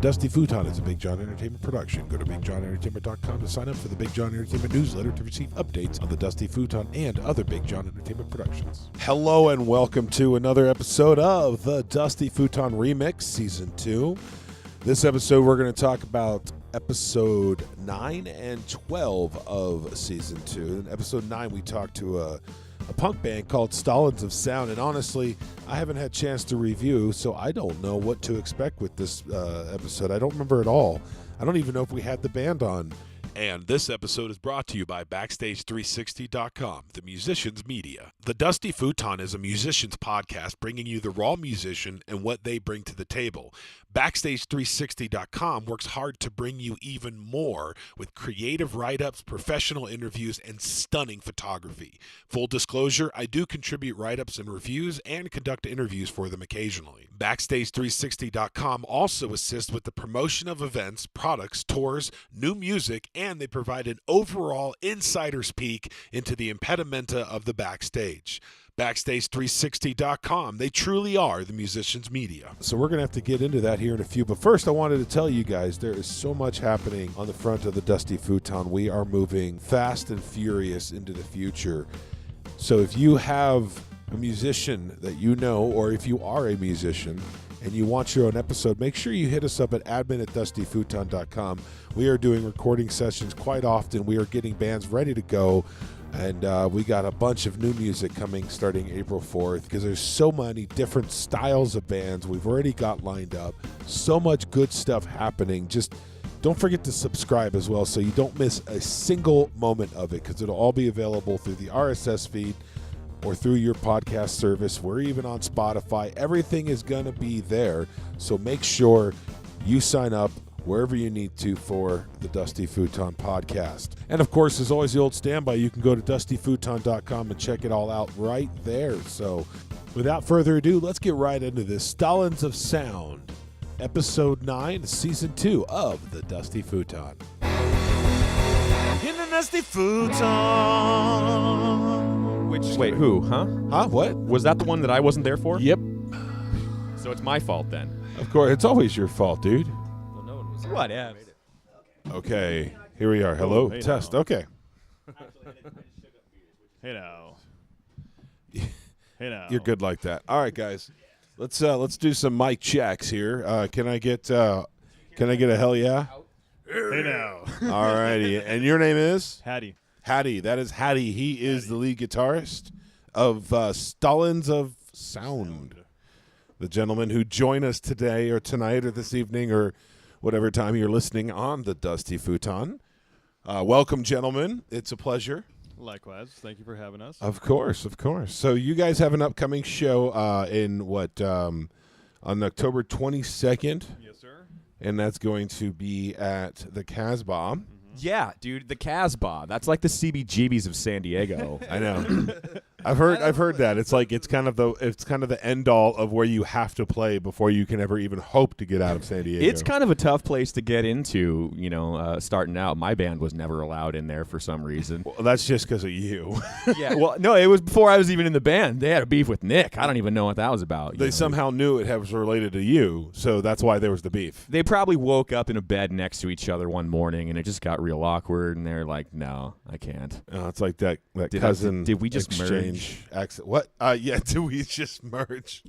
The Dusty Futon is a Big Jon Entertainment production. Go to BigJonEntertainment.com to sign up for the Big Jon Entertainment newsletter to receive updates on the Dusty Futon and other Big Jon Entertainment productions. Hello and welcome to another episode of the Dusty Futon Remix Season 2. This episode we're going to talk about episode 9 and 12 of Season 2. In episode 9 we talked to a punk band called Stalins of Sound, and honestly, I haven't had a chance to review, so I don't know what to expect with this episode. I don't remember at all. I don't even know if we had the band on. And this episode is brought to you by Backstage360.com, the musician's media. The Dusty Futon is a musician's podcast bringing you the raw musician and what they bring to the table. Backstage360.com works hard to bring you even more with creative write-ups, professional interviews, and stunning photography. Full disclosure, I do contribute write-ups and reviews and conduct interviews for them occasionally. Backstage360.com also assists with the promotion of events, products, tours, new music, and they provide an overall insider's peek into the impedimenta of the backstage. Backstage360.com. They truly are the musician's media. So we're going to have to get into that here in a few. But first, I wanted to tell you guys there is so much happening on the front of the Dusty Futon. We are moving fast and furious into the future. So if you have a musician that you know, or if you are a musician and you want your own episode, make sure you hit us up at admin@dustyfuton.com. We are doing recording sessions quite often. We are getting bands ready to go. And we got a bunch of new music coming starting April 4th because there's so many different styles of bands we've already got lined up. So much good stuff happening. Just don't forget to subscribe as well so you don't miss a single moment of it, because it'll all be available through the RSS feed or through your podcast service. We're even on Spotify. Everything is going to be there. So make sure you sign up wherever you need to for the Dusty Futon podcast. And of course, as always, the old standby, you can go to dustyfuton.com and check it all out right there. So without further ado, let's get right into this. Stalins of Sound, episode 9, season 2 of the Dusty Futon. In the Dusty Futon. Wait, who? Huh? Huh? What? Was that the one that I wasn't there for? Yep. So it's my fault then. Of course, it's always your fault, dude. Well, no one was Whatever. Okay, here we are. Hello, hey test. now. Okay. Hey now. Hey now. You're good like that. All right, guys. Let's do some mic checks here. Can I get a hell yeah? Hey now. All righty. And your name is? Hattie. Hattie. That is Hattie. He is the lead guitarist of Stalins of Sound. The gentleman who joined us today or tonight or this evening or whatever time you're listening on the Dusty Futon. Welcome, gentlemen. It's a pleasure. Likewise. Thank you for having us. Of course, of course. So you guys have an upcoming show in on October 22nd, Yes, sir. and that's going to be at the Casbah. Yeah, dude, the Casbah. That's like the CBGBs of San Diego. I know. I've heard that. It's like it's kind of the end all of where you have to play before you can ever even hope to get out of San Diego. It's kind of a tough place to get into, starting out. My band was never allowed in there for some reason. Well, that's just because of you. Yeah, well, no, it was before I was even in the band. They had a beef with Nick. I don't even know what that was about. They somehow knew it was related to you, so that's why there was the beef. They probably woke up in a bed next to each other one morning, and it just got real awkward, and they're like, no, I can't. It's like that cousin did we just exchange accent. What? Yeah, did we just merge?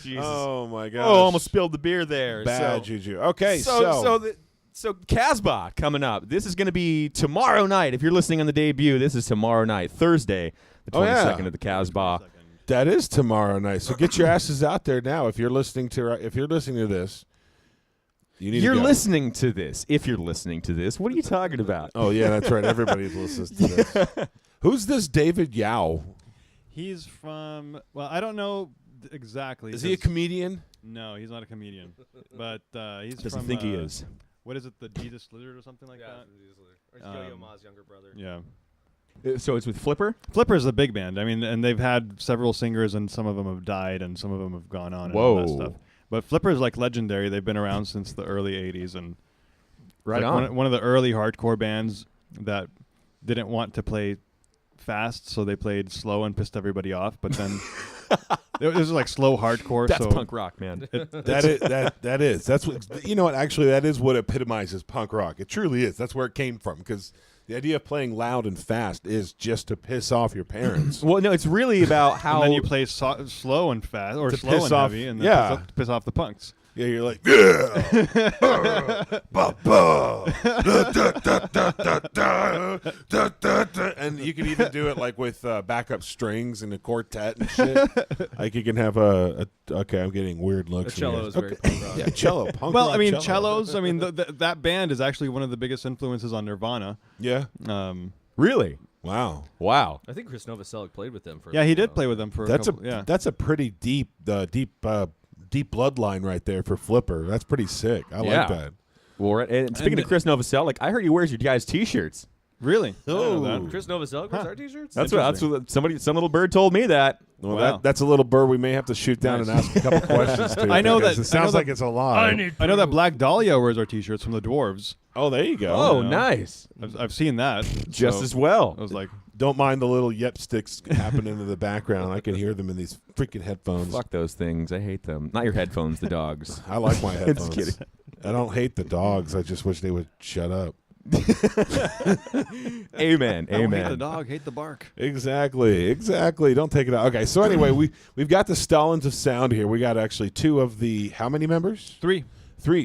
Jesus. Oh, my gosh. Oh, almost spilled the beer there. Bad juju. Okay, So Casbah coming up. This is going to be tomorrow night. If you're listening on the debut, this is tomorrow night, Thursday, the 22nd of the Casbah. that is tomorrow night. So get your asses out there now. If you're listening to this, you need to go. Listening to this. If you're listening to this, what are you talking about? Oh, yeah, that's right. Everybody listens to this. Who's this David Yao? He's from, well, I don't know exactly. Is he a comedian? No, he's not a comedian. But he's Doesn't from, think he is. What is it, the Jesus Lizard or something like that? Or Yo-Yo Ma's younger brother. Yeah. So it's with Flipper? Flipper's a big band. I mean, and they've had several singers, and some of them have died, and some of them have gone on and all that stuff. But Flipper's like legendary. They've been around since the early 80s. And Right on. One of the early hardcore bands that didn't want to play fast, so they played slow and pissed everybody off. But then This is like slow hardcore. That's so punk rock, man. That is. That's what you know. What actually, that is what epitomizes punk rock. It truly is. That's where it came from. Because the idea of playing loud and fast is just to piss off your parents. Well, no, it's really about how and then you play slow and fast, or To slow piss and off- heavy, and then yeah. piss off the punks. Yeah, you're like, yeah, ba, ba, da, da, da, da, da, da, da, da, da. And you can even do it like with backup strings and a quartet and shit. Like you can have okay, I'm getting weird looks. The cello from you is guys. very punk rock. Yeah, cello, punk Well, rock I mean, cello. cellos. I mean, that band is actually one of the biggest influences on Nirvana. Yeah. really. Wow. Wow. I think Chris Novoselic played with them for. Yeah, he did while. play with them for That's a couple. Yeah. that's a pretty deep bloodline right there for Flipper. That's pretty sick. I Yeah. like that. Well, and speaking And of Chris Novoselic, I heard he wears your guys' T-shirts. Really? I didn't know Oh. that. Chris Novoselic wears our T-shirts. That's what some little bird told me that. Well, Wow. that's a little bird we may have to shoot down and ask a couple questions to. I know because that- it sounds I know like that- it's a lie. I know that Black Dahlia wears our T-shirts from the Dwarves. Oh, there you go. Oh, Yeah. nice. I've seen that. Just so as well. I was like, Don't mind the little yep sticks happening in the background. I can hear them in these freaking headphones. Fuck those things. I hate them. Not your headphones, the dogs. I like my headphones. kidding. I don't hate the dogs. I just wish they would shut up. Amen. I don't hate the Amen. dog, hate the bark. Exactly. Don't take it out. Okay, so anyway, we've got the Stalins of Sound here. We got actually two of the how many members? 3.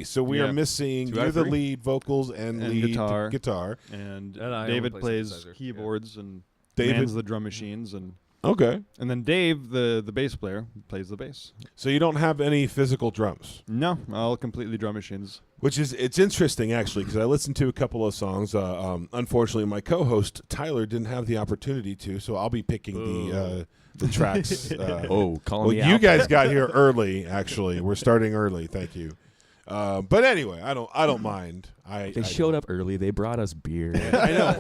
So we Yeah. are missing Two out you're of the three? lead vocals and lead guitar. And And I David only play plays synthesizer. keyboards and David- mans the drum machines, and Okay. Dave, the bass player, plays the bass. So you don't have any physical drums. No, all completely drum machines. Which is it's interesting actually because I listened to a couple of songs. Unfortunately, my co-host Tyler didn't have the opportunity to, so I'll be picking the tracks. Calling Well, me you out. guys got here early. Actually, we're starting early. Thank you. But anyway, I don't mind. They showed up early. They brought us beer. I know.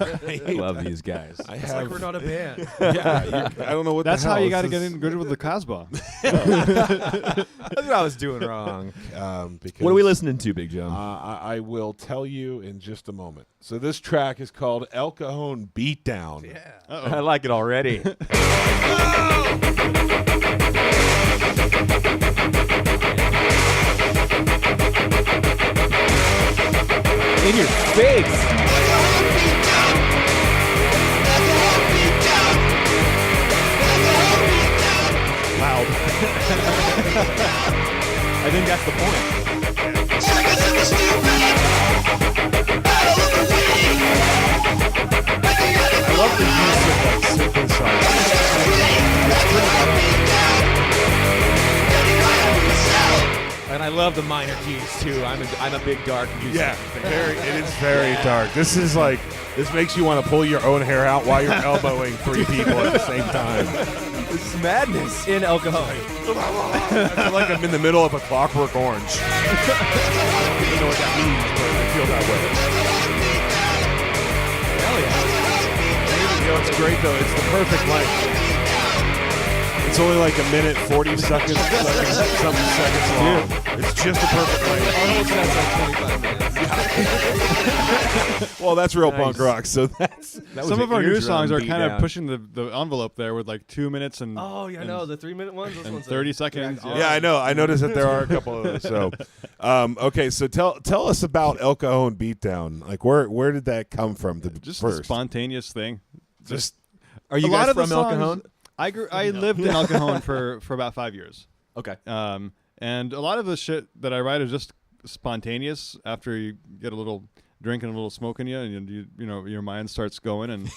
I love these guys. I It's have. like we're not a band. Yeah, I don't know what. That's the how hell you got to this get is. in good with the Casbah. That's what I was doing wrong. Because, What are we listening to, Big Jon? I will tell you in just a moment. So this track is called El Cajon Beatdown. Yeah. I like it already. In your face. Loud. I think that's the point. I love the use of like synthesizer. And I love the minor keys too. I'm a big dark music. Yeah, it is very dark. This is like this makes you want to pull your own hair out while you're elbowing 3 people at the same time. This is madness. In El Cajon. I feel like I'm in the middle of a Clockwork Orange. I don't know what that means, but I feel that way. Hell yeah. You know, it's great though. It's the perfect length. It's only like a minute 40 seconds, something seconds long. It's just the perfect length. Our whole set's like 25 minutes. Well, that's real Nice. punk rock. So that's Some of our new songs are kind of pushing the envelope there with like 2 minutes and Oh, yeah, and, no, the 3-minute ones. Those and ones 30 seconds. yeah, I know. I noticed that there are a couple of those. So, okay. So tell us about El Cajon Beatdown. Like where did that come from? Just first, a spontaneous thing. just Are you a lot guys of the from El songs- Cajon? I lived in El Cajon for about 5 years. Okay. And a lot of the shit that I write is just spontaneous after you get a little drink and a little smoke in you, and you know your mind starts going, and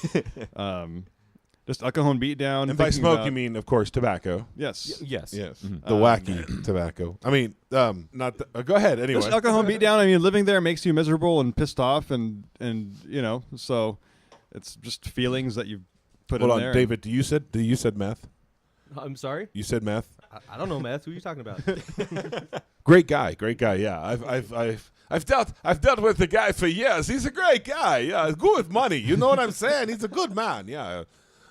just El Cajon Beatdown. and by thinking smoke about- you mean, of course, tobacco. Yes. yes. Yes, Mhm. the wacky tobacco. I mean, not. Go ahead. Anyway, Just El Cajon Beatdown. I mean, living there makes you miserable and pissed off, and you know, so it's just feelings that you put hold in on, there. David. You said meth. I'm sorry? You said meth. I don't know, Matt. Who are you talking about? Great guy. Yeah, I've dealt with the guy for years. He's a great guy. Yeah, good with money. You know what I'm saying? He's a good man. Yeah.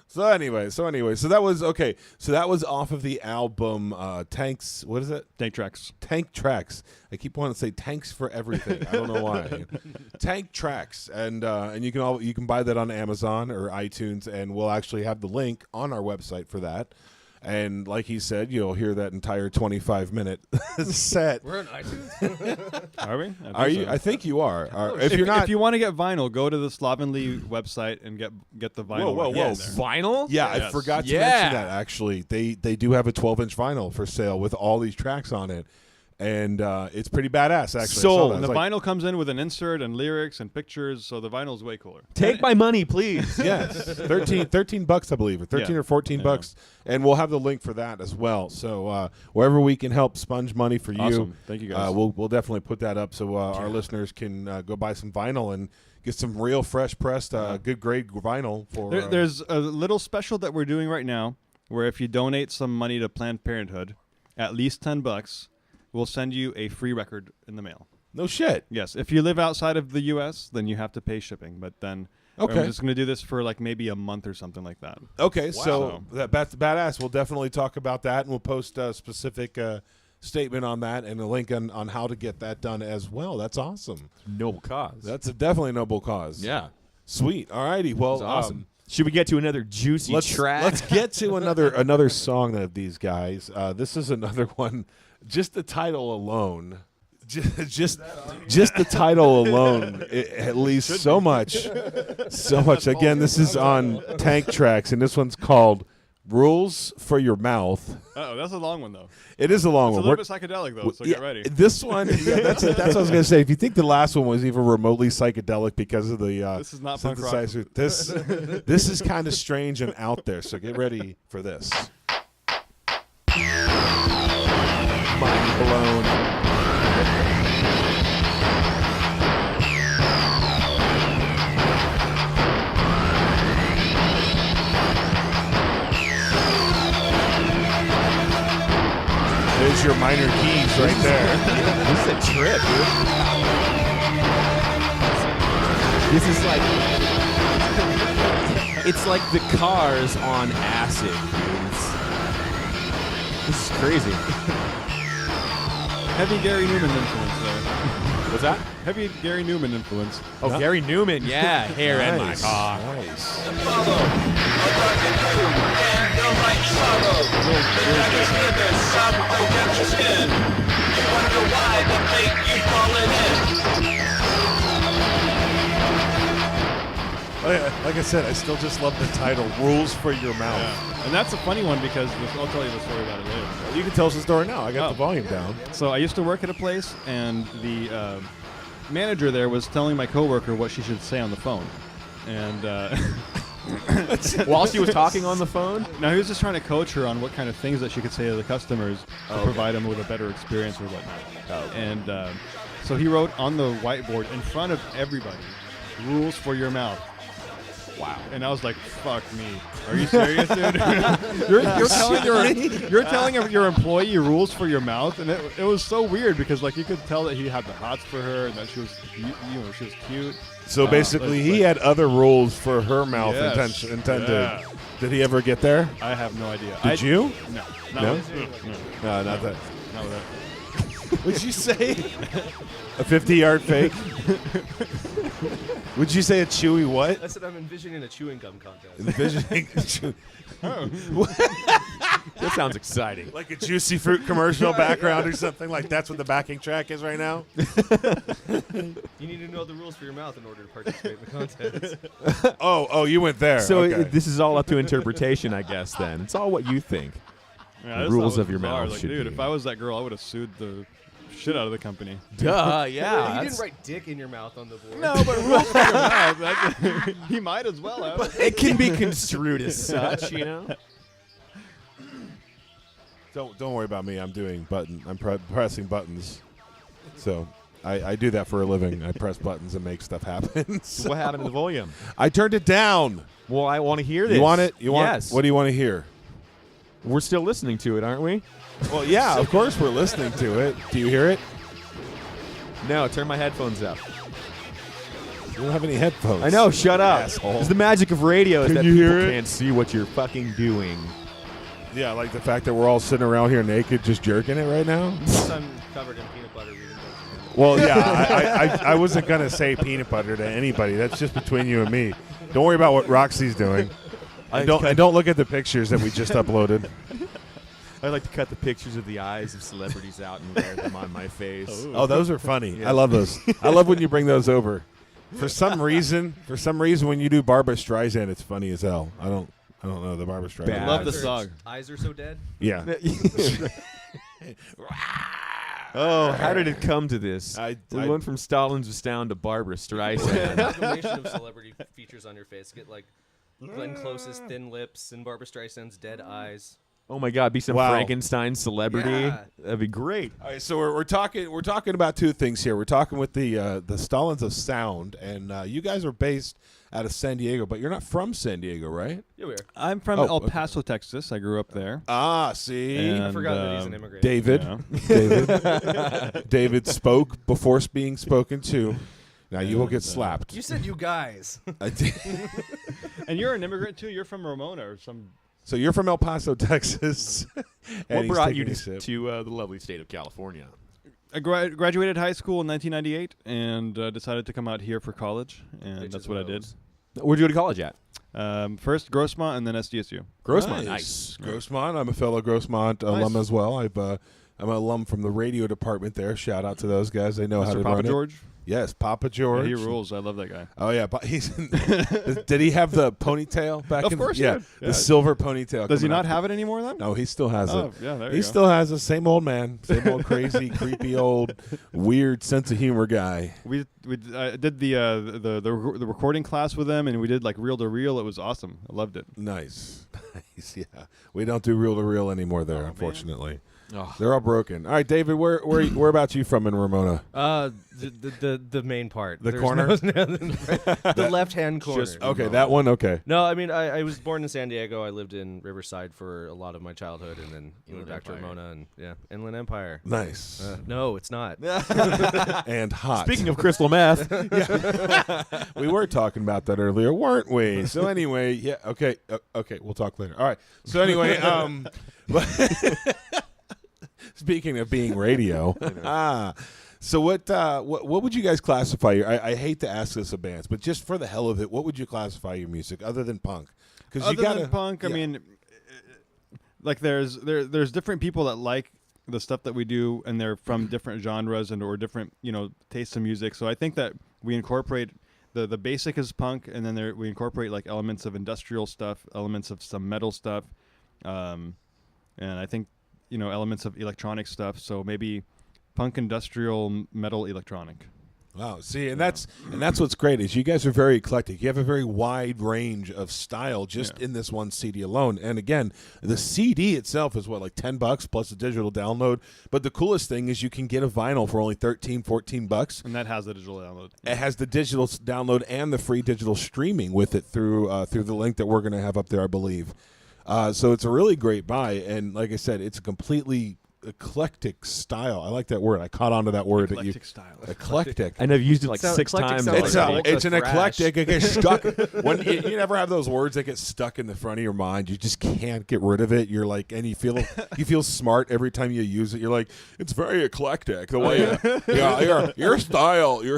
So anyway, that was okay. So that was off of the album Tanks. What is it? Tank Tracks. Tank Tracks. I keep wanting to say Tanks for everything. I don't know why. Tank Tracks, and you can buy that on Amazon or iTunes, and we'll actually have the link on our website for that. And like he said, you'll hear that entire 25-minute set. We're on iTunes. Are we? Are you? So. I think you are. If you're not, if you want to get vinyl, go to the Slovenly website and get the vinyl. Whoa. Yes. Vinyl? yeah, I Yes. forgot to Yeah. mention that. Actually, they do have a 12-inch vinyl for sale with all these tracks on it, and it's pretty badass. Actually, I saw Sold. that. And It's the like- vinyl comes in with an insert and lyrics and pictures, so the vinyl's way cooler. Take my money, please. Yes, 13 bucks, I believe, or 13 Yeah. or 14 Yeah. bucks, and we'll have the link for that as well. So wherever we can help sponge money for you, Awesome. Thank you, guys. we'll definitely put that up so our listeners can go buy some vinyl and get some real fresh pressed, good grade vinyl for. There's a little special that we're doing right now, where if you donate some money to Planned Parenthood, at least $10, we'll send you a free record in the mail. no shit. Yes, if you live outside of the U.S., then you have to pay shipping. But then Okay. I'm just going to do this for like maybe a month or something like that. Okay, so Wow. that's badass. We'll definitely talk about that, and we'll post a specific statement on that and a link on how to get that done as well. That's awesome. Noble cause. That's a definitely noble cause. yeah. Sweet. All righty. Well, That's awesome. Should we get to another juicy track? Let's get to another song of these guys. This is another one. Just the title alone, just the title alone, at least so much. Again, this is on Tank Tracks, and this one's called "Rules for Your Mouth." Oh, that's a long one though. It is a long It's a one. little bit psychedelic though, so get ready. This one, that's what I was going to say. If you think the last one was even remotely psychedelic because of the This is not punk rock. synthesizer, this is kind of strange and out there. So get ready for this. Mind blown. There's your minor keys right there. This is a trip, dude. This is like it's like the Cars on acid, dude. This is crazy. Heavy Gary Newman influence there. What's that? Heavy Gary Newman influence. Oh, Gary Newman. Yeah, hair in my Nice. car. Nice. Like I said, I still just love the title, "Rules for Your Mouth." Yeah. And that's a funny one because I'll tell you the story about it later. You can tell us the story now. I got Oh. the volume down. So I used to work at a place, and the manager there was telling my coworker what she should say on the phone. And While she was talking on the phone? now he was just trying to coach her on what kind of things that she could say to the customers to provide them with a better experience or whatnot. And so he wrote on the whiteboard in front of everybody, "Rules for your mouth." Wow. And I was like, fuck me. Are you serious, dude? you're telling your employee rules for your mouth, and it was so weird because like you could tell that he had the hots for her and that she was she was cute. So basically, he had other rules for her mouth Yes. intended. Yeah. Did he ever get there? I have no idea. Did you? No. No? No. No, not that. Not with that. Would you say a 50-yard fake? Would you say a chewy what? I said I'm envisioning a chewing gum contest. Envisioning That sounds exciting. like a Juicy Fruit commercial background or something like that's what the backing track is right now. You need to know the rules for your mouth in order to participate in the contest. Oh, you went there. So okay. this is all up to interpretation, I guess, then. It's all what you think. Yeah, The this rules stuff of your was bizarre. mouth Like, should dude, be- if I was that girl, I would have sued the shit out of the company. Duh, He yeah. didn't write dick in your mouth on the board. No, but rules for your mouth. He might as well have. It can be construed as such, you know? Don't worry about me. I'm doing I'm pressing buttons. So I do that for a living. I press buttons and make stuff happen. So What happened to the volume? I turned it down. Well, I want to hear this. You want it? You want? Yes. What do you want to hear? We're still listening to it, aren't we? Well, yeah, of course we're listening to it. Do you hear it? No, turn my headphones up. You don't have any headphones. I know, shut up. Asshole. It's the magic of radio is Can that you people hear it? can't see what you're fucking doing. Yeah, like the fact that we're all sitting around here naked just jerking it right now. I'm covered in peanut butter reading books. Well, yeah, I wasn't going to say peanut butter to anybody. That's just between you and me. Don't worry about what Roxy's doing. And don't look at the pictures that we just uploaded. I like to cut the pictures of the eyes of celebrities out and wear them on my face. Oh, those are funny. I love those. I love when you bring those over. For some reason, when you do Barbra Streisand, it's funny as hell. I don't know the Barbra Streisand. I love the song. Eyes are so dead. Yeah. Oh, how did it come to this? We I- went from Stalin's Astound to Barbra Streisand. Amalgamation of celebrity features on your face. Get like Glenn Close's thin lips and Barbra Streisand's dead eyes. Oh my God, be some Wow. Frankenstein celebrity. Yeah. That'd be great. All right, so we're talking about two things here. We're talking with the Stalins of Sound, and you guys are based out of San Diego, but you're not from San Diego, right? Yeah, we are. I'm from Oh, El okay. Paso, Texas. I grew up there. Ah, see, And, I forgot that he's an immigrant. David, Yeah. David spoke before being spoken to. Now you will get slapped. You said you guys. I did. And you're an immigrant too. You're from Ramona or some. So you're from El Paso, Texas. and What he's brought taking you a sip. to the lovely state of California? I graduated high school in 1998 and decided to come out here for college, and Bitches that's what I and did. hoes. Where'd you go to college at? First Grossmont and then SDSU. Grossmont. Nice. Grossmont. I'm a fellow Grossmont alum Nice. as well. I'm an alum from the radio department there. Shout out to those guys. They know how Mr. to Papa run George. it. Yes, Papa Yeah, George. he rules. I love that guy. Oh yeah, but he's. Did he have the ponytail back? Of in course he yeah, did. the Yeah. silver ponytail. Does he coming not out. have it anymore then? No, he still has Oh, it. yeah, there He you go. still has the same old man, same old crazy, creepy old, weird sense of humor guy. I did the recording class with him, and we did like reel to reel. It was awesome. I loved it. Nice, nice. Yeah, we don't do reel to reel anymore there, unfortunately. Oh. They're all broken. All right, David, where about you from in Ramona? The main part. The There's corner? the left-hand corner. Okay, that one. Okay. No, I mean I was born in San Diego. I lived in Riverside for a lot of my childhood, and then moved back to Ramona, and Inland Empire. Nice No, it's not. and hot. Speaking of crystal meth, We were talking about that earlier, weren't we? So anyway, yeah, okay, we'll talk later. All right. So anyway, speaking of being radio, so what would you guys classify your? I hate to ask this of bands, but just for the hell of it, what would you classify your music other than punk? Because you Other got than punk, I mean, like there's different people that like the stuff that we do, and they're from different genres and or different tastes of music. So I think that we incorporate the basic is punk, and then we incorporate like elements of industrial stuff, elements of some metal stuff, and I think elements of electronic stuff. So maybe punk, industrial, metal, electronic. Wow, see, and that's what's great is you guys are very eclectic. You have a very wide range of style just in this one CD alone. And again, the CD itself is like $10 plus a digital download. But the coolest thing is you can get a vinyl for only $13-14. And that has the digital download. It has the digital download and the free digital streaming with it through the link that we're going to have up there, I believe. So it's a really great buy, and like I said, it's a completely eclectic style. I like that word. I caught on to that word. Eclectic style. Eclectic. and I've used it like Sound- 6 eclectic times. sounds already. like It's an Polka eclectic. It gets stuck. When you never have those words that get stuck in the front of your mind. You just can't get rid of it. You're like, and you feel smart every time you use it. You're like, it's very eclectic. The way, your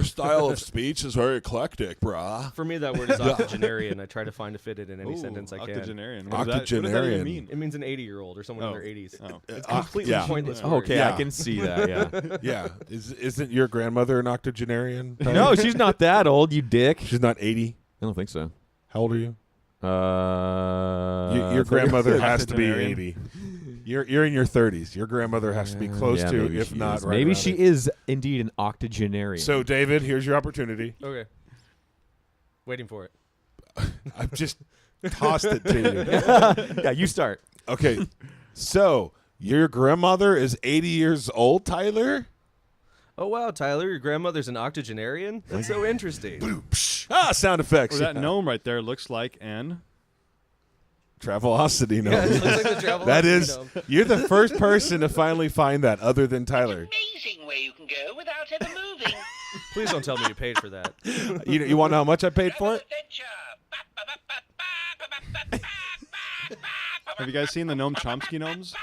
style of speech is very eclectic, brah. For me, that word is octogenarian. I try to find a fit it in any Ooh, sentence I can. octogenarian. What does that Octogenarian. even mean? It means an 80-year-old or someone in their 80s. Oh. It's completely yeah. pointless. Oh, word. okay, Yeah. I can see that. Yeah. Yeah, isn't your grandmother an octogenarian? Tyler? No, she's not that old. You dick. she's not 80. I don't think so. How old are you? Your Your grandmother has to be octogenarian. 80. You're in your 30s. Your grandmother has to be close to, maybe if she not is. right Maybe around she it. is indeed an octogenarian. So, David, here's your opportunity. Okay. Waiting for it. I've just tossed it to you. yeah, you start. Okay, so your grandmother is 80 years old, Tyler? Oh, wow, Tyler, your grandmother's an octogenarian? That's so interesting. Sound effects. Or that gnome right there looks like an. Travelocity Yeah, gnome. it looks like the travel That is, gnome. you're the first person to finally find that other than Tyler. Amazing where you can go without ever moving. Please don't tell me you paid for that. You want to know how much I paid for it? Adventure. Have you guys seen the Noam Chomsky gnomes?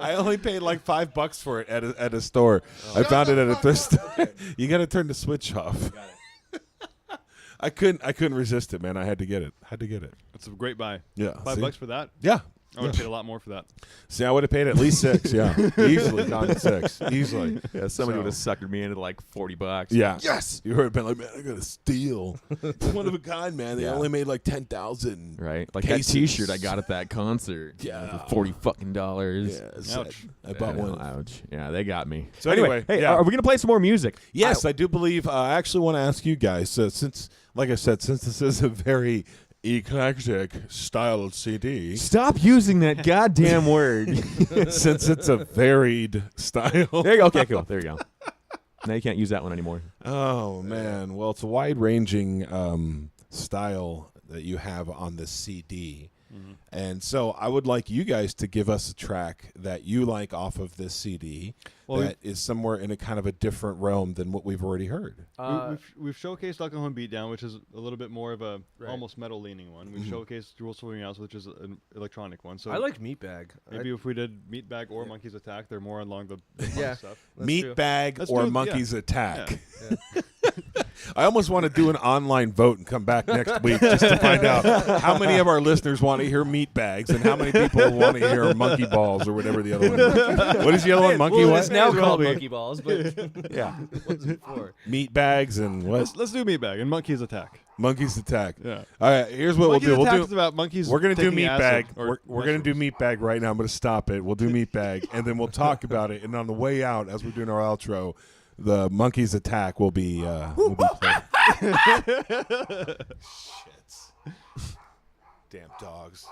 I only paid like $5 for it at a store. I found it at a thrift store. You got to turn the switch off. I couldn't resist it, man. I had to get it. It's a great buy. Yeah. see? $5 for that? Yeah. I would have paid a lot more for that. See, I would have paid at least $6. Yeah, easily gone to $6. Easily. Yeah, somebody would have suckered me into like $40. Yeah. Yes. You would have been like, man, I got to steal. It's one of a kind, man. They Yeah. only made like 10,000. Right, like cases. that T-shirt I got at that concert. Yeah. for $40. Yeah. Ouch. I bought one. Ouch. Yeah, they got me. So anyway, hey, yeah. are we gonna play some more music? Yes, I do believe. I actually want to ask you guys, since, like I said, since this is a very eclectic style CD, Stop using that goddamn word. since it's a varied style. There you go. Okay, cool. There you go. Now you can't use that one anymore. Oh man, well, it's a wide-ranging style that you have on this CD. And so I would like you guys to give us a track that you like off of this CD that is somewhere in a kind of a different realm than what we've already heard. We've showcased Alcohol Beatdown, which is a little bit more of a almost metal-leaning one. We've showcased Jewel Swimming House, which is an electronic one. So I like Meatbag. maybe if we did Meatbag or Monkey's Attack, they're more along the Yeah. stuff. Meatbag Let's or do it, Monkey's yeah. Attack. Yeah. I almost want to do an online vote and come back next week just to find out how many of our listeners want to hear Meatbags and how many people want to hear Monkey Balls or whatever the other one is. What is the other one? Monkey Well, what? it's now Well, called be. Monkey Balls, but Yeah. it wasn't before. Meatbags and what? Let's do Meatbag and Monkey's Attack. Monkey's Attack. Yeah. All right, here's what Monkey's we'll do. Attack We'll is do about monkeys. we're going to do taking Meatbag. acid or We're going to do mushrooms. Meatbag right now. I'm going to stop it. We'll do Meatbag, and then we'll talk about it. And on the way out, as we're doing our outro, the Monkey's Attack will be played. Shits. Damn dogs.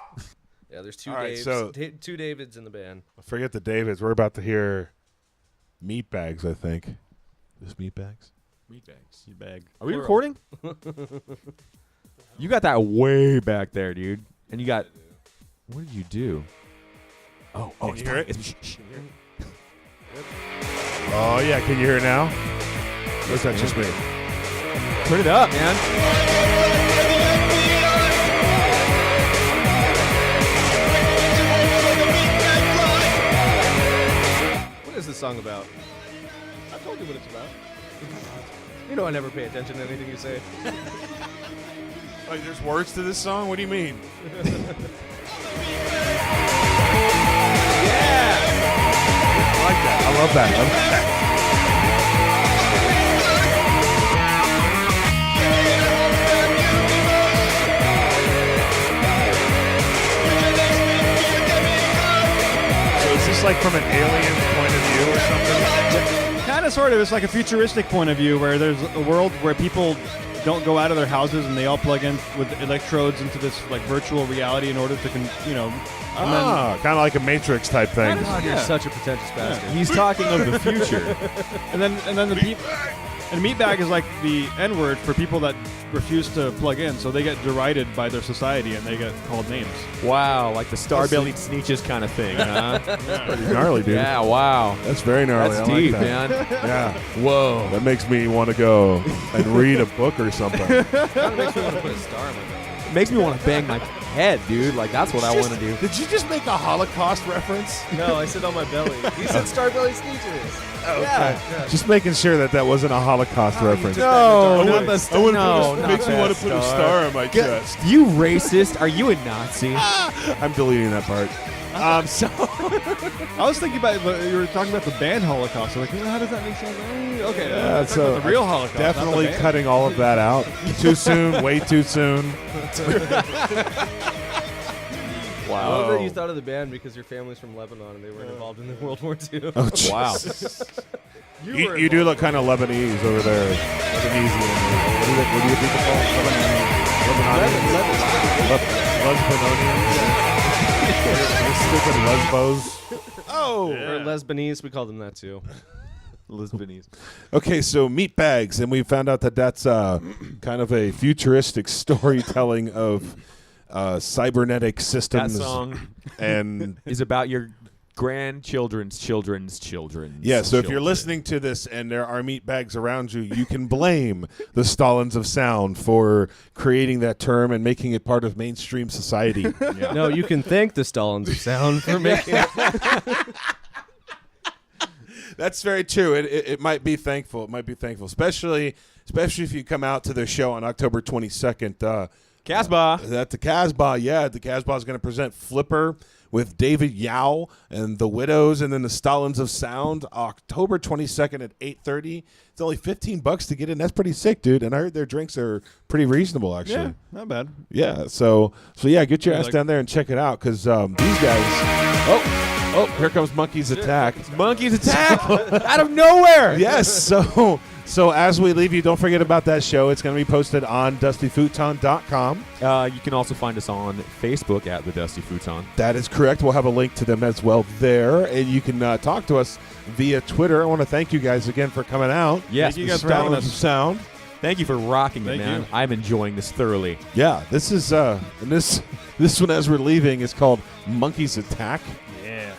Yeah, there's two All right, Daves. so- Two Davids in the band. Forget the Davids. We're about to hear Meatbags, I think. Just Meatbags? Meatbag. Are we recording? You got that way back there, dude. And you got. What did you do? Oh, Can it's you hear it? it's- Oh, yeah. Can you hear it now? Or is that just me? Turn it up, man. What is this song about? I told you what it's about. You know I never pay attention to anything you say. Like, there's words to this song? What do you mean? I like that. I love that. So is this like from an alien's point of view or something? Kind of, sort of. It's like a futuristic point of view where there's a world where people don't go out of their houses and they all plug in with electrodes into this like virtual reality in order to, Kind of like a Matrix type thing. God, you're such a pretentious bastard. He's talking of the future. and then the people. And Meatbag is like the N-word for people that refuse to plug in, so they get derided by their society and they get called names. Wow, like the star-bellied Sneetches kind of thing, huh? Pretty gnarly, dude. Yeah, wow. That's very gnarly. That's I like deep, that. man. Yeah. Whoa. That makes me want to go and read a book or something. That makes me want to put a star in my belly. Makes me want to bang my head, dude. Like, that's what I want to do. Did you just make a Holocaust reference? No, I said on my belly. He said Starbelly Sneetches. Yeah. Just making sure that wasn't a Holocaust reference. No, I not wanna- the I star. wanna No, put a, not makes me that want to put a star on my chest. You racist. Are you a Nazi? I'm deleting that part. So I was thinking about you were talking about the band Holocaust. I'm like, how does that make sense? Okay, Yeah, talking so about the real Holocaust. not the definitely band. cutting all of that out. Too soon, way too soon. I love that you thought of the band because your family's from Lebanon and they weren't involved in the World War II. Oh, Wow. You do look kind of Lebanese over there. Lebanese. What do you people call Lebanonians? Stupid Lesbos. Oh. Or Lesbanese, we call them that too. Lisbonese. Okay, so Meatbags, and we found out that that's kind of a futuristic storytelling of cybernetic That systems. song And is about your grandchildren's children's children's. yeah, so if you're children. listening to this and there are meatbags around you, you can blame the Stalins of sound for creating that term and making it part of mainstream society. Yeah. No, you can thank the Stalins of sound for making it. That's very true. It might be thankful. It might be thankful, especially if you come out to their show on October 22nd. Casbah. At the Casbah, yeah, the Casbah is going to present Flipper with David Yao and the Widows, and then the Stalins of Sound, October 22nd at 8:30. It's only $15 to get in. That's pretty sick, dude. And I heard their drinks are pretty reasonable, actually. Yeah, not bad. Yeah. So yeah, get your ass like- down there and check it out, because these guys. Oh, here comes Monkey's Attack. Monkey's Attack out of nowhere. Yes. So as we leave you, don't forget about that show. It's going to be posted on DustyFuton.com. You can also find us on Facebook at the Dusty Futon. That is correct. We'll have a link to them as well there, and you can talk to us via Twitter. I want to thank you guys again for coming out. Yes, Thank you guys for having Stalins us. of Sound. thank you for rocking it, Thank man. you. I'm enjoying this thoroughly. Yeah, this is and this one as we're leaving is called Monkey's Attack. Yeah.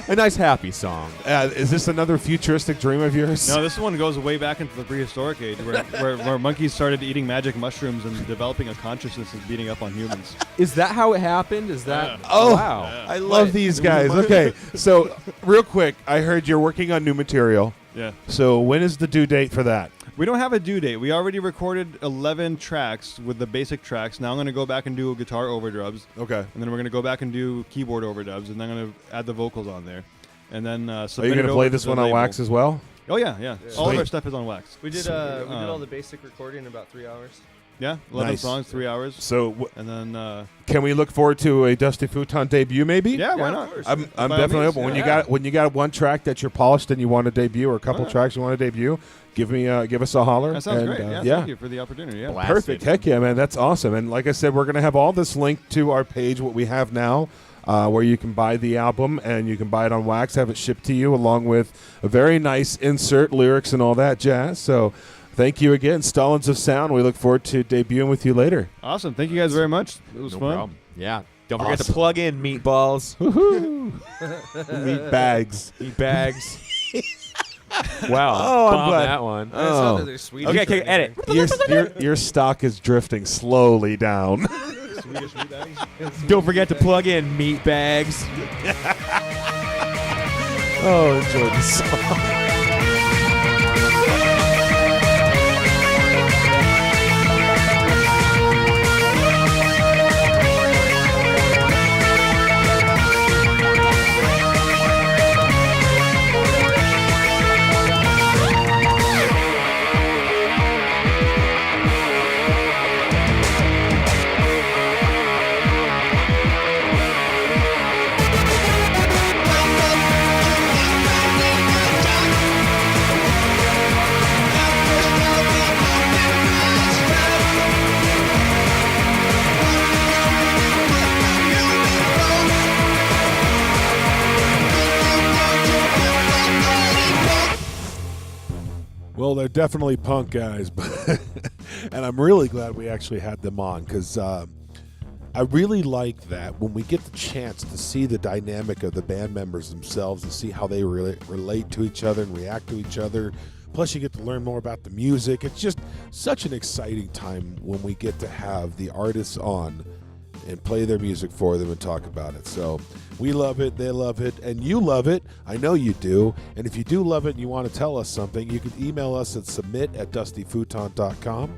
A nice happy song. Is this another futuristic dream of yours? No, this one goes way back into the prehistoric age, where monkeys started eating magic mushrooms and developing a consciousness and beating up on humans. Is that how it happened? Is that? Yeah. Oh, wow. Yeah. I love these guys. Okay, so real quick, I heard you're working on new material. Yeah. So when is the due date for that? We don't have a due date. We already recorded 11 tracks with the basic tracks. Now I'm going to go back and do guitar overdubs. Okay. And then we're going to go back and do keyboard overdubs. And then I'm going to add the vocals on there. And then Are submit you it going to over play to this the one on label. wax as well? Oh, yeah. All of our stuff is on wax. We did all the basic recording in about 3 hours. Yeah, 11 Nice. songs, 3 hours. So And then, can we look forward to a Dusty Futon debut maybe? yeah, why of not? course. I'm By all definitely means, open. yeah. When you got one track that you're polished and you want to debut, or a couple Alright. tracks you want to debut, give us a holler. That sounds and, great. Yeah, yeah. thank you for the opportunity. Yeah. Blast Perfect. it. Heck yeah, man. That's awesome. And like I said, we're going to have all this linked to our page, what we have now, where you can buy the album and you can buy it on wax, have it shipped to you along with a very nice insert, lyrics, and all that jazz. So thank you again, Stalins of Sound. We look forward to debuting with you later. Awesome. Thank you guys very much. It was No fun. problem. Yeah. Don't forget to Awesome. plug in meatballs, Meat bags. meat bags. Wow. Oh, I'm bombed glad. that one. I saw Oh. that they're Swedish Okay, or okay, edit. anything. Your stock is drifting slowly down. Don't forget to plug in meat bags. Oh, enjoy the song. Well, they're definitely punk guys, but and I'm really glad we actually had them on, because I really like that when we get the chance to see the dynamic of the band members themselves and see how they relate to each other and react to each other. Plus, you get to learn more about the music. It's just such an exciting time when we get to have the artists on and play their music for them and talk about it. So we love it, they love it, and you love it. I know you do. And if you do love it and you want to tell us something, you can email us at submit@dustyfuton.com.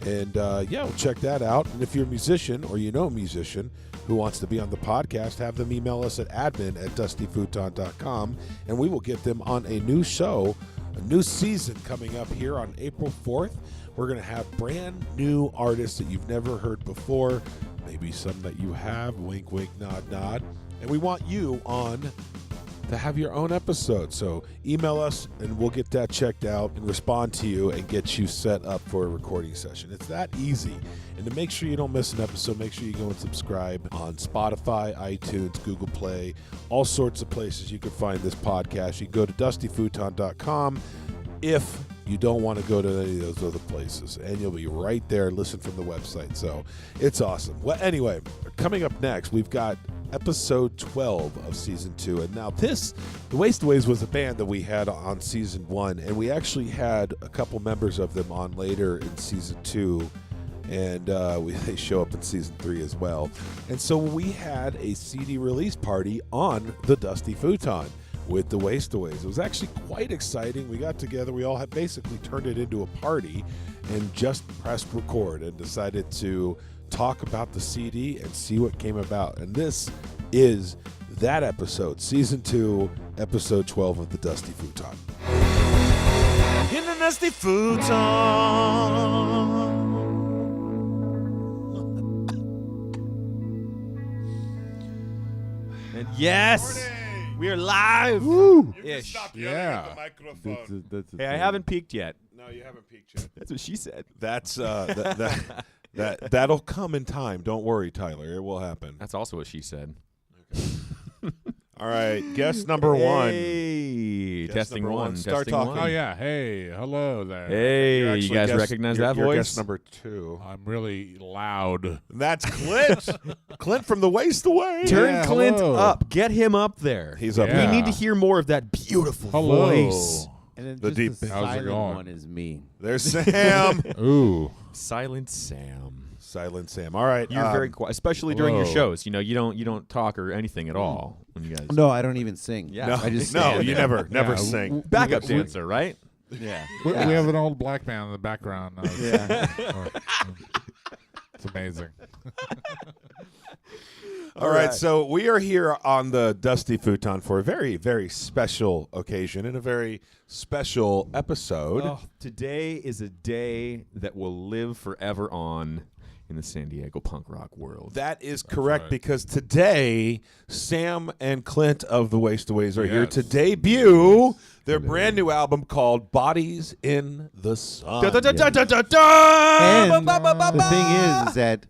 And yeah, we'll check that out. And if you're a musician or you know a musician who wants to be on the podcast, have them email us at admin@dustyfuton.com, and we will get them on a new show, a new season coming up here on April 4th. We're going to have brand new artists that you've never heard before, maybe some that you have, wink, wink, nod, nod. And we want you on to have your own episode. So email us and we'll get that checked out and respond to you and get you set up for a recording session. It's that easy. And to make sure you don't miss an episode, make sure you go and subscribe on Spotify, iTunes, Google Play, all sorts of places you can find this podcast. You can go to dustyfuton.com if you don't want to go to any of those other places, and you'll be right there. Listen from the website. So it's awesome. Well, anyway, coming up next, we've got episode 12 of season 2. And now the Wastaways was a band that we had on season 1, and we actually had a couple members of them on later in season 2. And they show up in season 3 as well. And so we had a CD release party on the Dusty Futon with the Wastaways. It was actually quite exciting. We got together, we all had basically turned it into a party and just pressed record and decided to talk about the CD and see what came about. And this is that episode, Season 2, Episode 12 of the Dusty Futon. In the Dusty Futon. And yes, we are live. Ish. Yeah. Hey, I haven't peaked yet. No, you haven't peaked yet. That's what she said. That's that'll come in time. Don't worry, Tyler. It will happen. That's also what she said. All right, guest number one. Hey, Guest testing number one. one. Start Testing talking. one. Oh yeah, hey, hello there. Hey, You're you actually guys guest- recognize you're- that you're voice? guest number 2. I'm really loud. And that's Clint. Clint from the waist away. Turn Yeah, Clint hello. up. Get him up there. He's up. Yeah. We need to hear more of that beautiful Hello. voice. And then The just deep- the How's it silent going? one is me. There's Sam. Ooh. Silent Sam. Silent Sam. All right. You're very quiet, especially during your hello. shows. You know, you don't talk or anything at all when you guys. No, I don't even sing. Yeah. No, I just no, stand you there. never Yeah, sing. Backup dancer, right? Yeah. We have an old black man in the background. Yeah. It's amazing. All right, so we are here on the Dusty Futon for a very, very special occasion and a very special episode. Oh, today is a day that will live forever on in the San Diego punk rock world. That is correct right. because today Sam and Clint of the Wastaways are here Yes. to debut their brand new album called Bodies in the Sun. And the thing is that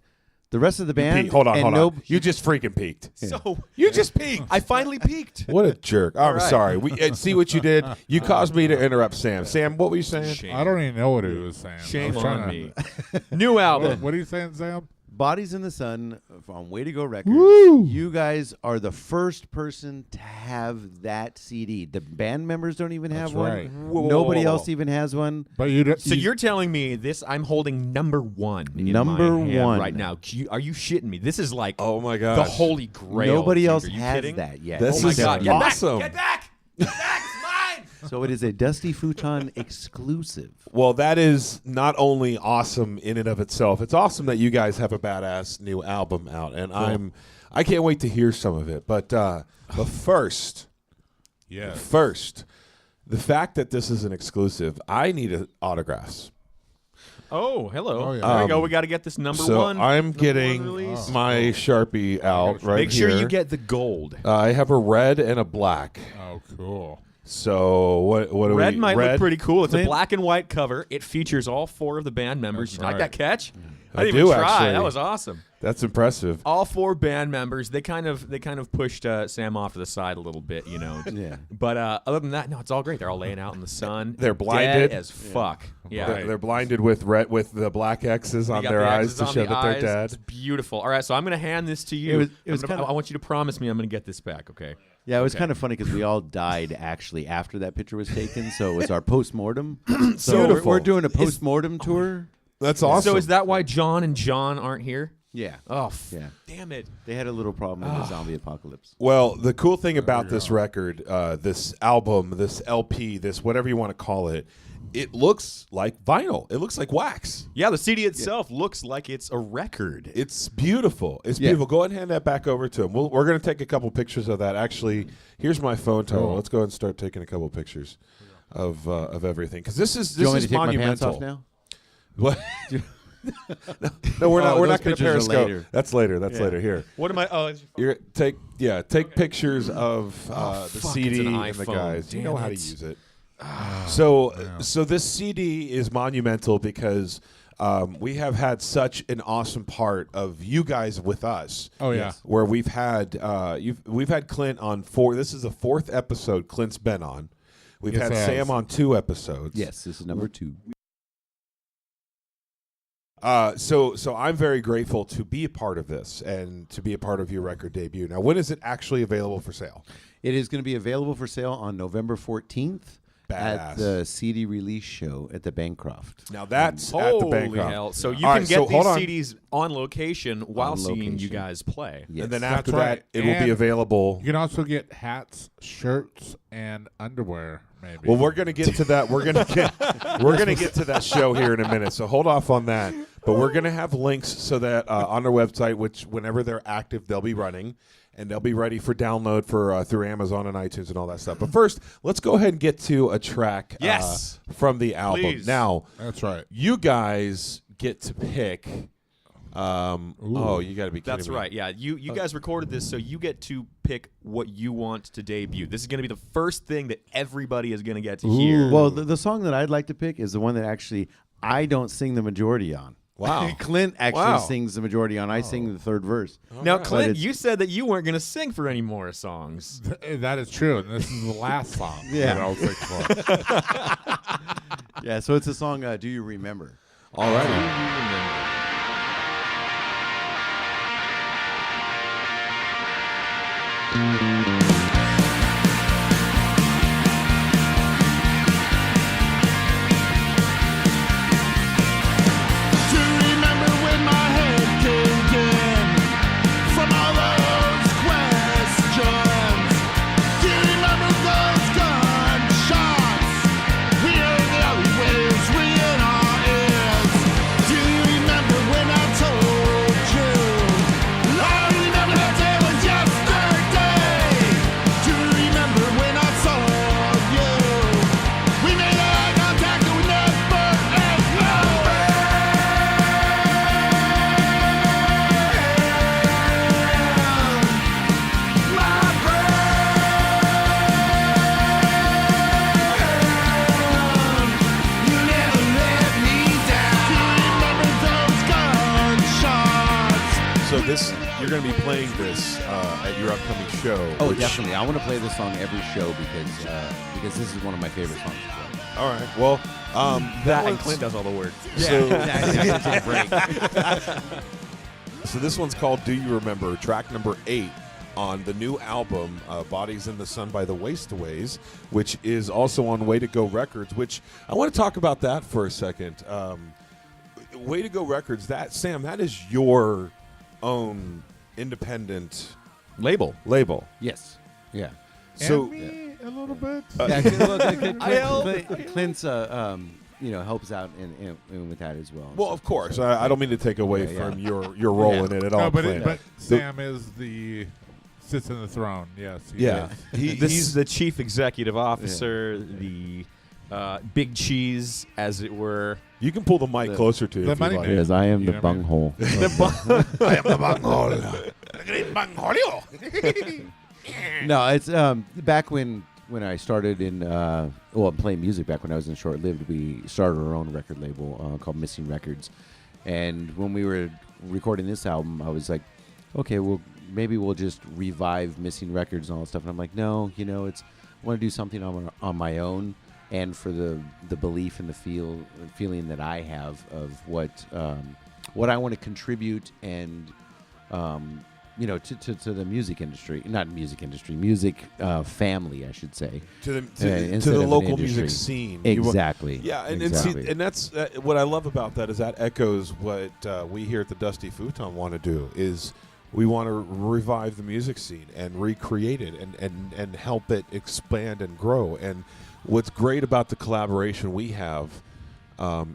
the rest of the band. Pete, hold on. You You just freaking peaked. So You just peaked. I finally peaked. What a jerk. I'm right. sorry. We see what you did. You caused me to interrupt Sam. Sam, what were you saying? I don't even know what he was saying. Shame I was trying on to- me. New album. What are you saying, Sam? Bodies in the Sun on Way to Go Records. Woo! You guys are the first person to have that CD. The band members don't even have That's one. right. Nobody else even has one. But you don't. So you're telling me this? I'm holding number one. In Number my hand one. right now. Are you shitting me? This is like Oh my god. the holy grail. Nobody dude. else Are you has kidding? that yet. This Oh my is god! Get awesome. back! Get back! Get back! It's mine! So it is a Dusty Futon exclusive. Well, that is not only awesome in and of itself. It's awesome that you guys have a badass new album out, and I can't wait to hear some of it. But first, Yes. the fact that this is an exclusive, I need autographs. Oh, hello. Oh, yeah. There we go. We got to get this number So one. I'm number getting one release. my Sharpie out right Make sure here. you get the gold. I have a red and a black. Oh, cool. So what do we? Red might look red? pretty cool. It's a Clint- black and white cover. It features all 4 of the band members. That's You like right. that catch? I didn't do, even try. actually. That was awesome. That's impressive. All 4 band members. They kind of pushed Sam off to the side a little bit, you know. Yeah. But other than that, no, it's all great. They're all laying out in the sun. They're blinded. Dead as fuck. Yeah. They're blinded with the black X's on You got their the eyes X's to on show the that they're eyes. dead. It's beautiful. All right, so I'm going to hand this to you. It was kinda- I want you to promise me I'm going to get this back, okay? Yeah, it was Okay. kind of funny because we all died actually after that picture was taken. So it was our post-mortem. So Beautiful. we're doing a post-mortem tour. That's awesome. So is that why John and John aren't here? Yeah. Oh, Yeah. damn it. They had a little problem in the zombie apocalypse. Well, the cool thing about this record, this album, this LP, this whatever you want to call it, it looks like vinyl. It looks like wax. Yeah, the CD itself looks like it's a record. It's beautiful. It's Yeah. beautiful. Go ahead and hand that back over to him. We're going to take a couple pictures of that. Actually, here's my phone total. Cool. Let's go ahead and start taking a couple pictures of everything because this is Do you want me is to take my pants monumental. off now? What? no, we're not. Oh, We're those not going to pictures are periscope. later. That's later. That's later. Here. What am I? Oh, it's You're take pictures of the fuck, CD it's an and the iPhone. guys. You know Damn how to it. use it. So this CD is monumental because we have had such an awesome part of you guys with us. Oh, yeah. Where we've had we've had Clint on 4. This is the 4th episode Clint's been on. We've Yes, had it has. Sam on 2 episodes. Yes, this is number 2. So I'm very grateful to be a part of this and to be a part of your record debut. Now, when is it actually available for sale? It is going to be available for sale on November 14th Badass. at the CD release show at the Bancroft. Now that's at the holy Bancroft. hell! So you All can right, get so these hold on. CDs on location while On seeing you location. guys play. Yes. And then That's after right. that, it will be And available. You can also get hats, shirts, and underwear, maybe. Well, we're gonna get to that. We're gonna get to that show here in a minute. So hold off on that. But we're gonna have links so that on our website, which whenever they're active, they'll be running. and they'll be ready for download for through Amazon and iTunes and all that stuff. But first, let's go ahead and get to a track Yes. from the album. Please. Now, That's right. you guys get to pick. You got to be kidding That's me. right. Yeah, you guys recorded this, so you get to pick what you want to debut. This is going to be the first thing that everybody is going to get to hear. Well, the song that I'd like to pick is the one that actually I don't sing the majority on. Wow. Clint actually Wow. sings the majority on. I sing the third verse. Now, But Clint, it's- you said that you weren't going to sing for any more songs. That is true. And this is the last song Yeah. that I'll sing for. Yeah, so it's a song, Do You Remember? All righty. Do you remember when my head caved in from all those questions? Do you remember those gunshots? We heard the alleyways ringing our ears. Do you remember when I told you? I remember that day was yesterday. Do you remember when I saw you? We made eye contact and we never So this, you're going to be playing this at your upcoming show. Oh, which- definitely. I want to play this song every show because this is one of my favorite songs to play. All right. Well, That and one's- Clint does all the work. So this one's called "Do You Remember?" Track number 8 on the new album "Bodies in the Sun" by the Wastaways, which is also on Way to Go Records. Which I want to talk about that for a second. Way to Go Records. That Sam, that is your own independent Label. label. Yes. Yeah. So Me a little bit. Clint's helps out in with that as well. well, of course, I don't mean to take away Yeah, from your role Yeah. in it at all. No, but Clint. Sam is sits in the throne. Yes. he Yeah. is. He's the chief executive officer, the big cheese, as it were. You can pull the mic closer to you the if you money like. man. Yes, I am You the know what I mean? bunghole. I am the bunghole. The great bunghole. No, it's back when I started playing music back when I was in Short Lived. We started our own record label called Missing Records, and when we were recording this album, I was like, okay, well maybe we'll just revive Missing Records and all that stuff. And I'm like, no, I want to do something on my own, and for the belief and the feeling that I have of what I want to contribute and. To the music industry, not music industry, music family, I should say. to instead the of an local industry. music scene. You wa- Exactly. Yeah, and exactly. see, and that's what I love about that is that echoes what we here at the Dusty Futon want to do is we want to revive the music scene and recreate it and help it expand and grow. And what's great about the collaboration we have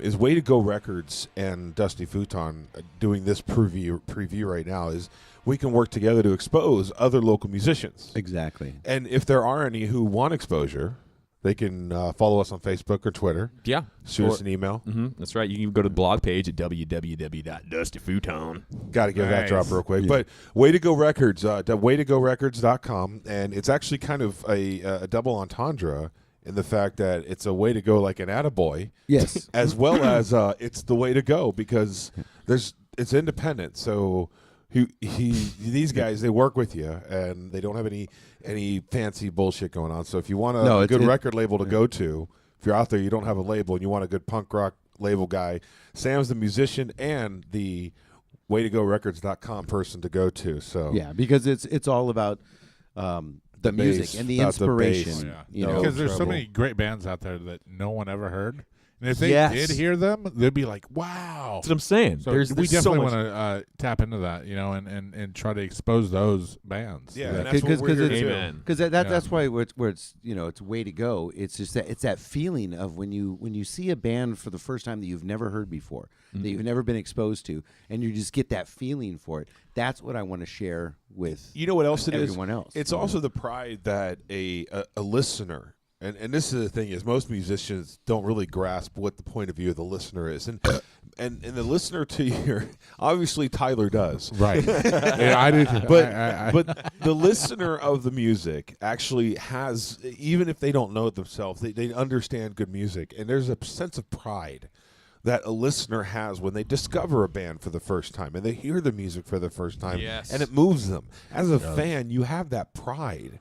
is Way to Go Records and Dusty Futon doing this preview right now is we can work together to expose other local musicians. Exactly. And if there are any who want exposure, they can follow us on Facebook or Twitter. Yeah. Shoot us an email. That's right. You can go to the blog page at www.dustyfuton. Got to give that Nice. drop real quick. Yeah. But Way to Go Records, waytogorecords.com, and it's actually kind of a double entendre in the fact that it's a way to go like an attaboy, Yes. as well as it's the way to go because it's independent. So these guys, they work with you and they don't have any fancy bullshit going on. So if you want a good record label to go to, if you're out there, you don't have a label and you want a good punk rock label guy, Sam's the musician and the waytogorecords.com person to go to. So Yeah, because it's all about the music bass, and the about the bass. inspiration. Oh, yeah. No Because there's so trouble. many great bands out there that no one ever heard, And if they Yes. did hear them, they'd be like, "Wow!" That's what I'm saying. So there's we so definitely much. want to tap into that, and try to expose those bands. Yeah, That- and that's what we're here to do. Amen. Because that's why where it's it's way to go. It's just it's that feeling of when you see a band for the first time that you've never heard before, that you've never been exposed to, and you just get that feeling for it. That's what I want to share with You know what else it is? everyone else. It's also the pride that a listener, and this is the thing is most musicians don't really grasp what the point of view of the listener is, and the listener to your obviously Tyler does, right. Yeah, I do. Too. but the listener of the music actually has, even if they don't know it themselves, they understand good music, and there's a sense of pride that a listener has when they discover a band for the first time and they hear the music for the first time, Yes. and it moves them. As a fan, you have that pride.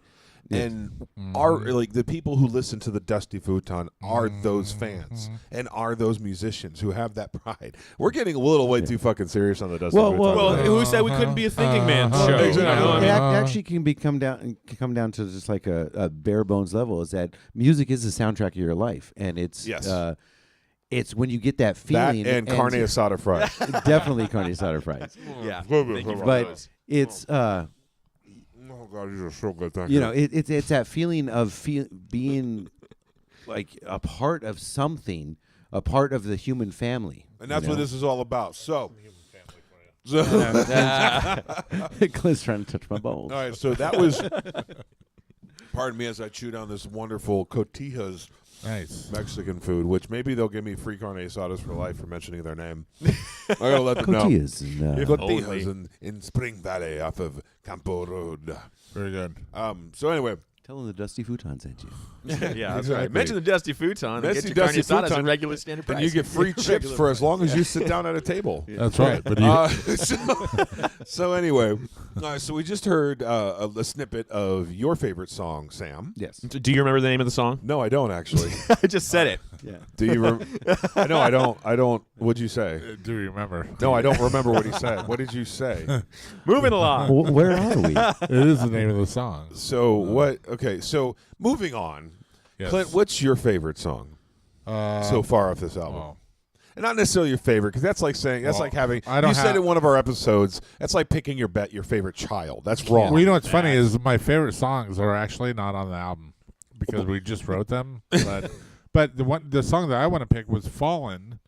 And are like the people who listen to the Dusty Futon are those fans and are those musicians who have that pride. We're getting a little way too fucking serious on the Dusty Futon. Well, today. who said we couldn't be a thinking man show? exactly. You know what I it mean? actually can come down to just like a bare bones level. Is that music is the soundtrack of your life, and it's it's when you get that that feeling and carne asada fries. definitely carne asada fries. Yeah. But it's Oh God, these are so good. Thank you know it's that feeling of being like a part of something, a part of the human family, and that's you what know? this is all about. So Clint's trying to touch my balls. all right, so that was. Pardon me as I chew down this wonderful Cotijas Nice. Mexican food, which maybe they'll give me free carne asadas for life for mentioning their name. I gotta let them know. Cotijas and, Cotijas in Spring Valley off of Campo Road. Very good. So anyway, tell them the Dusty Futon sent you. Yeah, that's Exactly. right. Mention the Dusty Futon. Mention Get your carne Dusty asadas Futon, and regular standard price. and you get free chips for as long as you sit down at a table. That's right. But So anyway, so we just heard a snippet of your favorite song, Sam. Yes. Do you remember the name of the song? No, I don't actually. I just said it. Yeah. Do you? No, I don't. I don't. What'd you say? do you remember? No, I don't remember what he said. What did you say? Moving along. Where are we? It is the name of the song. So what? Okay, so moving on. Yes. Clint, what's your favorite song so far off this album? well, And not necessarily your favorite, because that's like saying like having. I don't You said have- in one of our episodes. That's like picking your favorite child. That's wrong. well, you know what's funny is my favorite songs are actually not on the album because we just wrote them. But the song that I want to pick was "Fallen"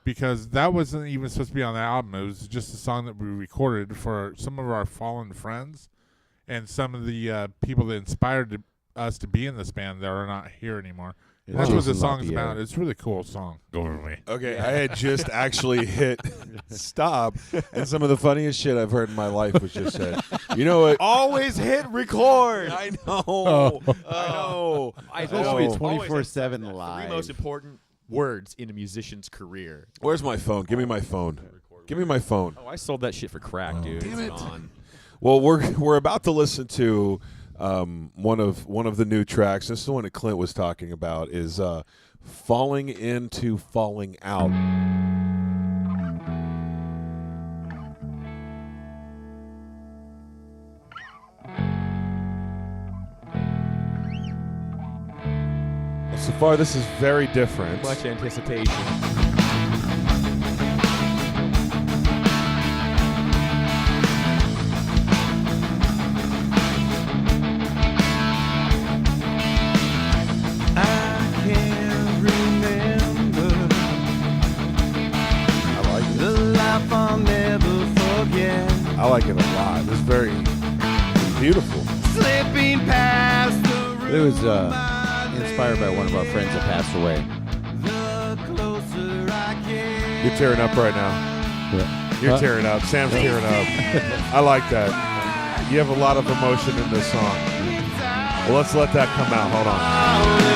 because that wasn't even supposed to be on the album. It was just a song that we recorded for some of our fallen friends and some of the people that inspired us to be in this band that are not here anymore. Yeah, That's what the Jason song's LaPierre. about. It's a really cool song. Go over me. Okay, I had just actually hit stop, and some of the funniest shit I've heard in my life was just said. You know what? Always hit record. I know. I know. I It's supposed to be know. 24/7 The live. most important words in a musician's career. Where's my phone? Give me my phone. Give me my phone. Oh, I sold that shit for crack, dude. Damn It's it. gone. Well, we're about to listen to one of the new tracks. This is the one that Clint was talking about. Is "Falling Into Falling Out." So far, this is very different. Much anticipation. I like it a lot. It's very beautiful. It was inspired by one of our friends that passed away. You're tearing up right now. You're tearing up. Sam's tearing up. I like that. You have a lot of emotion in this song. Well, let's let that come out. Hold on.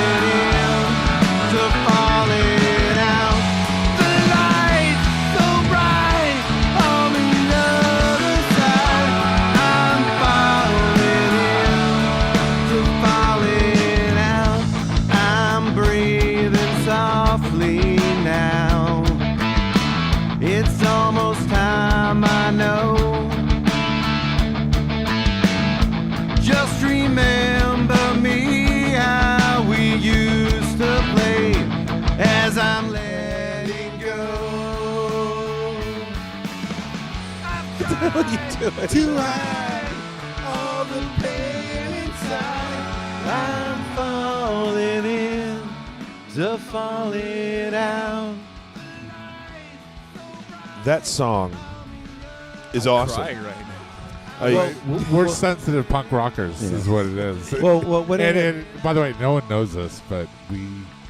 It's almost time, I know. Just remember me, how we used to play. What are you doing? To hide all the pain inside, I'm falling in to falling out. That song is awesome. Crying right now. We're sensitive punk rockers, is what it is. Well, and by the way, no one knows this, but we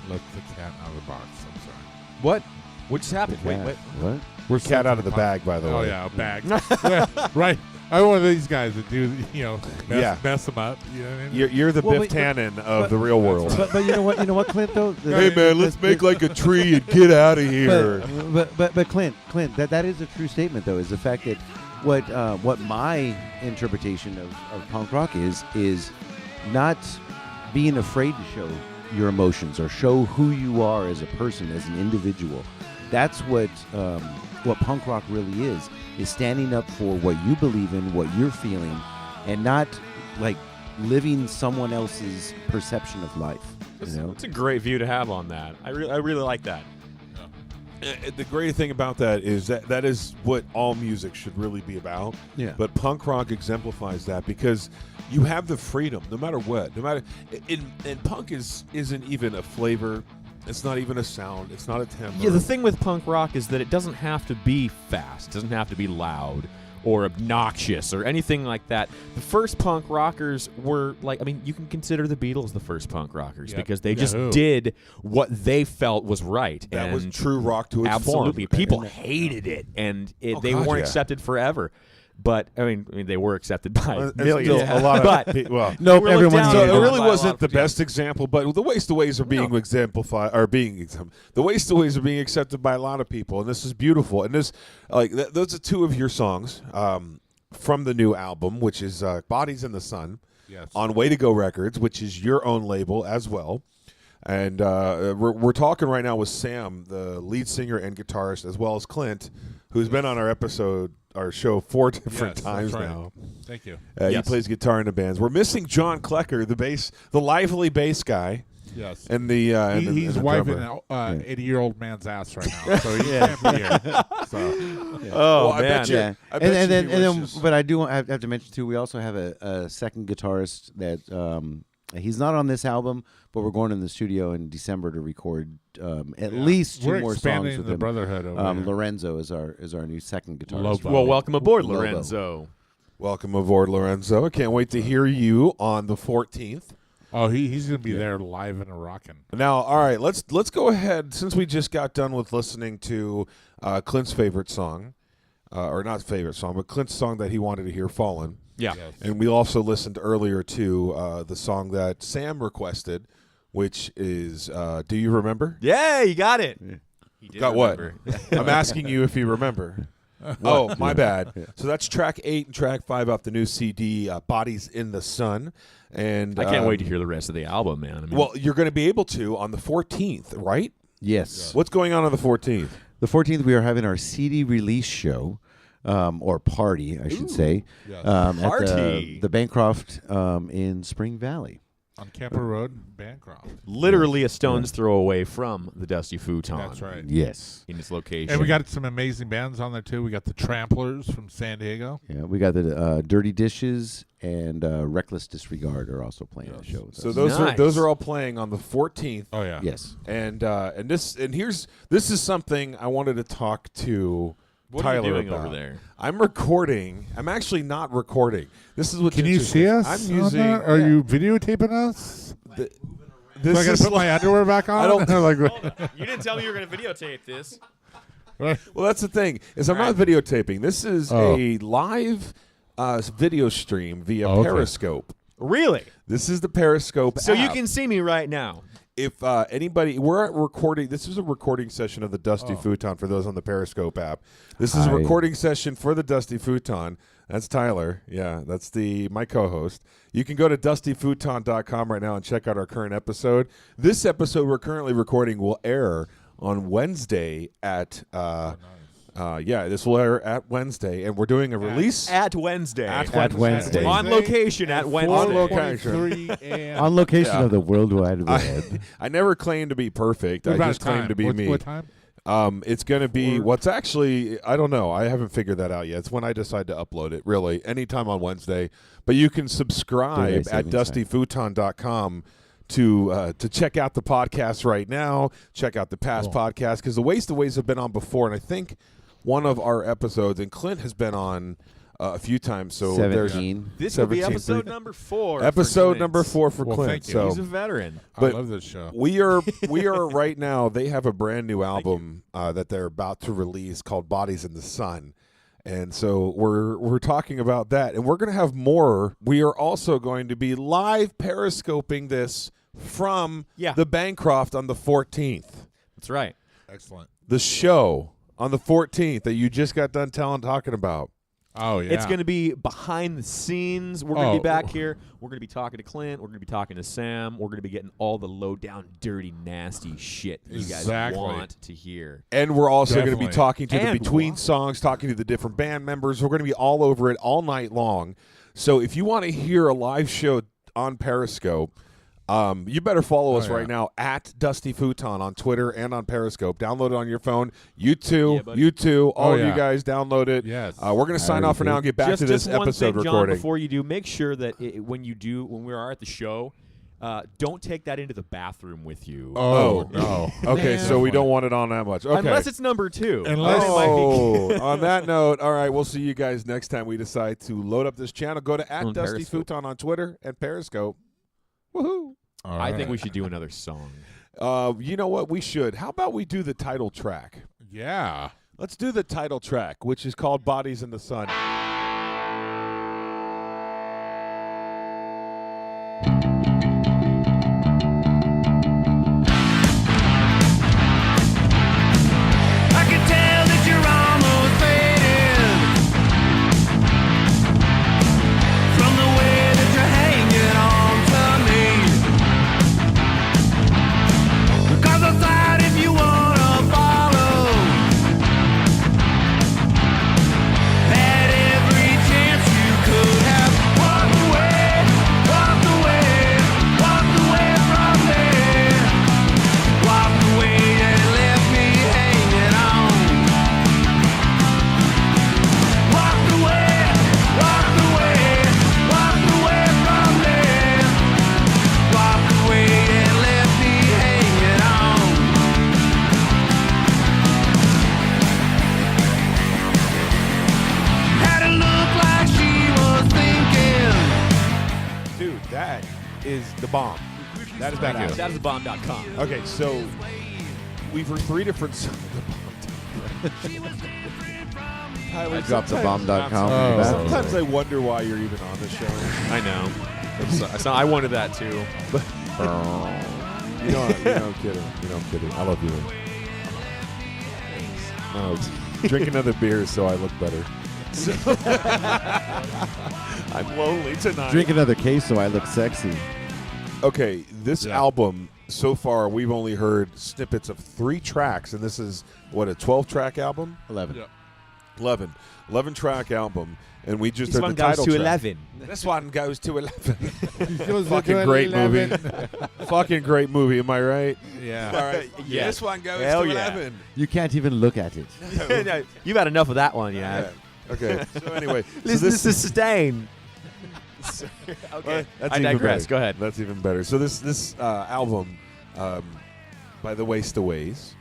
let the cat out of the box. I'm sorry. What? What just happened? Wait. What? We're cat out of the bag, by the way. Oh yeah, a bag. Yeah, right. I'm one of these guys that do, mess them up. You know what I mean? You're the Well, Biff but- Tannen of the real world. But you know what, Clint? Though. Hey man, let's make like a tree and get out of here. But Clint, that is a true statement though. Is the fact that what my interpretation of punk rock is not being afraid to show your emotions or show who you are as a person, as an individual. That's what punk rock really is standing up for what you believe in, what you're feeling, and not like living someone else's perception of life. You know? It's a great view to have on that. I really like that. The great thing about that is that is what all music should really be about. Yeah. But punk rock exemplifies that because you have the freedom, no matter what. And punk isn't even a flavor. It's not even a sound. It's not a tempo. Yeah, the thing with punk rock is that it doesn't have to be fast. It doesn't have to be loud or obnoxious or anything like that. The first punk rockers were you can consider the Beatles the first punk rockers because they just did what they felt was right. That and was true rock to its absolutely. form. People hated it, and they God, weren't yeah. accepted forever. But I mean, they were accepted by It's millions. still a lot of but well. Nope, they were everyone looked So down it on really by a lot wasn't of the people. best example, but the Waste of Ways are being exemplified, are being the Waste of Ways are being accepted by a lot of people, and this is beautiful. And this, those are two of your songs from the new album, which is "Bodies in the Sun," on Way to Go Records, which is your own label as well. And we're talking right now with Sam, the lead singer and guitarist, as well as Clint, who's been on our show 4 different times that's right. now. Thank you. He plays guitar in the bands. We're missing John Klecker, the lively bass guy. Yes. And the he's and the wiping drummer. an 80-year-old man's ass right now, so he can't be here. So. Oh Well, I man, bet you- Yeah, I bet and you then he wishes- but I have to mention too. We also have a second guitarist that he's not on this album, but we're going in the studio in December to record at least 2 We're more expanding songs with the him. brotherhood over here. Lorenzo is our new second guitarist. Lobo. well, welcome aboard, Lobo. Lorenzo. Welcome aboard, Lorenzo. I can't wait to hear you on the 14th. Oh, he's going to be there live and rocking. Now, all right, let's go ahead, since we just got done with listening to Clint's favorite song, or not favorite song, but Clint's song that he wanted to hear, Fallen. Yeah. And we also listened earlier to the song that Sam requested, which is Do You Remember? Yeah, you got it. He did Got what? remember. I'm asking you if you remember. Oh, my bad. So that's track 8 and track 5 off the new CD, Bodies in the Sun. And I can't wait to hear the rest of the album, man. I mean, Well, you're going to be able to on the 14th, right? Yes. What's going on the 14th? The 14th, we are having our CD release show, or party, I should say, Yes. at Party. the Bancroft in Spring Valley. On Camper Road, Bancroft. literally a stone's throw away from the Dusty Futon. That's right. Yes. In its location. And we got some amazing bands on there, too. We got the Tramplers from San Diego. Yeah, we got the Dirty Dishes and Reckless Disregard are also playing the show. with So us. those are all playing on the 14th. Oh, yeah. Yes. And this is something I wanted to talk to what Tyler are you doing about. over there? I'm recording. I'm actually not recording. This is what Can you see us? I'm on using. that? Are you videotaping us? This So I got is to put my underwear back on? I don't- like, You didn't tell me you were going to videotape this. right? Well, that's the thing is I'm not videotaping. This is Oh. a live video stream via Oh, okay. Periscope. Really? This is the Periscope So you app. can see me right now. If anybody, we're recording. This is a recording session of the Dusty Oh. Futon for those on the Periscope app. This is a Hi. recording session for the Dusty Futon. That's Tyler. Yeah, that's my co-host. You can go to dustyfuton.com right now and check out our current episode. This episode we're currently recording will air on Wednesday at. This will air at Wednesday, and we're doing a release At Wednesday. At Wednesday. On location at Wednesday. On location. 4:23 a.m. On location Yeah. of the World Wide Web. I never claim to be perfect. What I about just claim time? to be What, me. What time? It's going to be what's actually, I don't know. I haven't figured that out yet. It's when I decide to upload it, really, anytime on Wednesday. But you can subscribe at dustyfuton.com to check out the podcast right now, check out the past podcast, because the Waste of Ways have been on before, and I think one of our episodes, and Clint has been on a few times. So 17. This will be 17. episode number 4. Episode number 4 for Well, Clint. thank you. So He's a veteran. But I love this show. we are right now. They have a brand new album that they're about to release called "Bodies in the Sun," and so we're talking about that, and we're going to have more. We are also going to be live periscoping this from the Bancroft on the 14th. That's right. Excellent. The show on the 14th that you just got done talking about. Oh, yeah. It's going to be behind the scenes. We're going to be back here. We're going to be talking to Clint. We're going to be talking to Sam. We're going to be getting all the low-down, dirty, nasty shit you guys want to hear. And we're also going to be talking to the And between songs, talking to the different band members. We're going to be all over it all night long. So if you want to hear a live show on Periscope, you better follow us right now at Dusty Futon on Twitter and on Periscope. Download it on your phone. You too. All of you guys download it. Yes. We're going to sign off for now and get back to this episode one thing, John, recording. before you do, make sure that when we are at the show, don't take that into the bathroom with you. Oh, no. Okay, so we don't want it on that much. Okay. Unless it's number 2. On that note, all right, we'll see you guys next time we decide to load up this channel. Go to at Dusty Futon on Twitter and Periscope. Woohoo! I think we should do another song. You know what? We should. How about we do the title track? Yeah. Let's do the title track, which is called Bodies in the Sun. I can tell that you're almost fading from the way that you're hanging on to me. Because I thought if you wanna follow, had every chance you could have walked away from there, walked away and left me hanging on. Walked away from there, walked away and left me hanging on. Had it look like she was thinking. Dude, that is the bomb. That is badass. That is bomb.com. Okay, so we've heard 3 different songs. I dropped the bomb.com. Sometimes I wonder why you're even on the show. I know. I wanted that too. You don't kid him. You don't kid him. I love you. No, drink another beer so I look better. I'm lonely tonight. Drink another case so I look sexy. Okay, this album, so far, we've only heard snippets of 3 tracks, and this is, what, a 12-track album? 11. 11-track album, and we just This heard one the goes title to track. 11. This one goes to 11. Goes Fucking to great 11. movie. Fucking great movie, am I right? Yeah. All right. Yeah. This one goes Hell to yeah. 11. You can't even look at it. You've had enough of that one, Yeah. Okay, so anyway. Listen to Sustain. Okay. I digress. Go ahead. That's even better. So this album by the Waste of Ways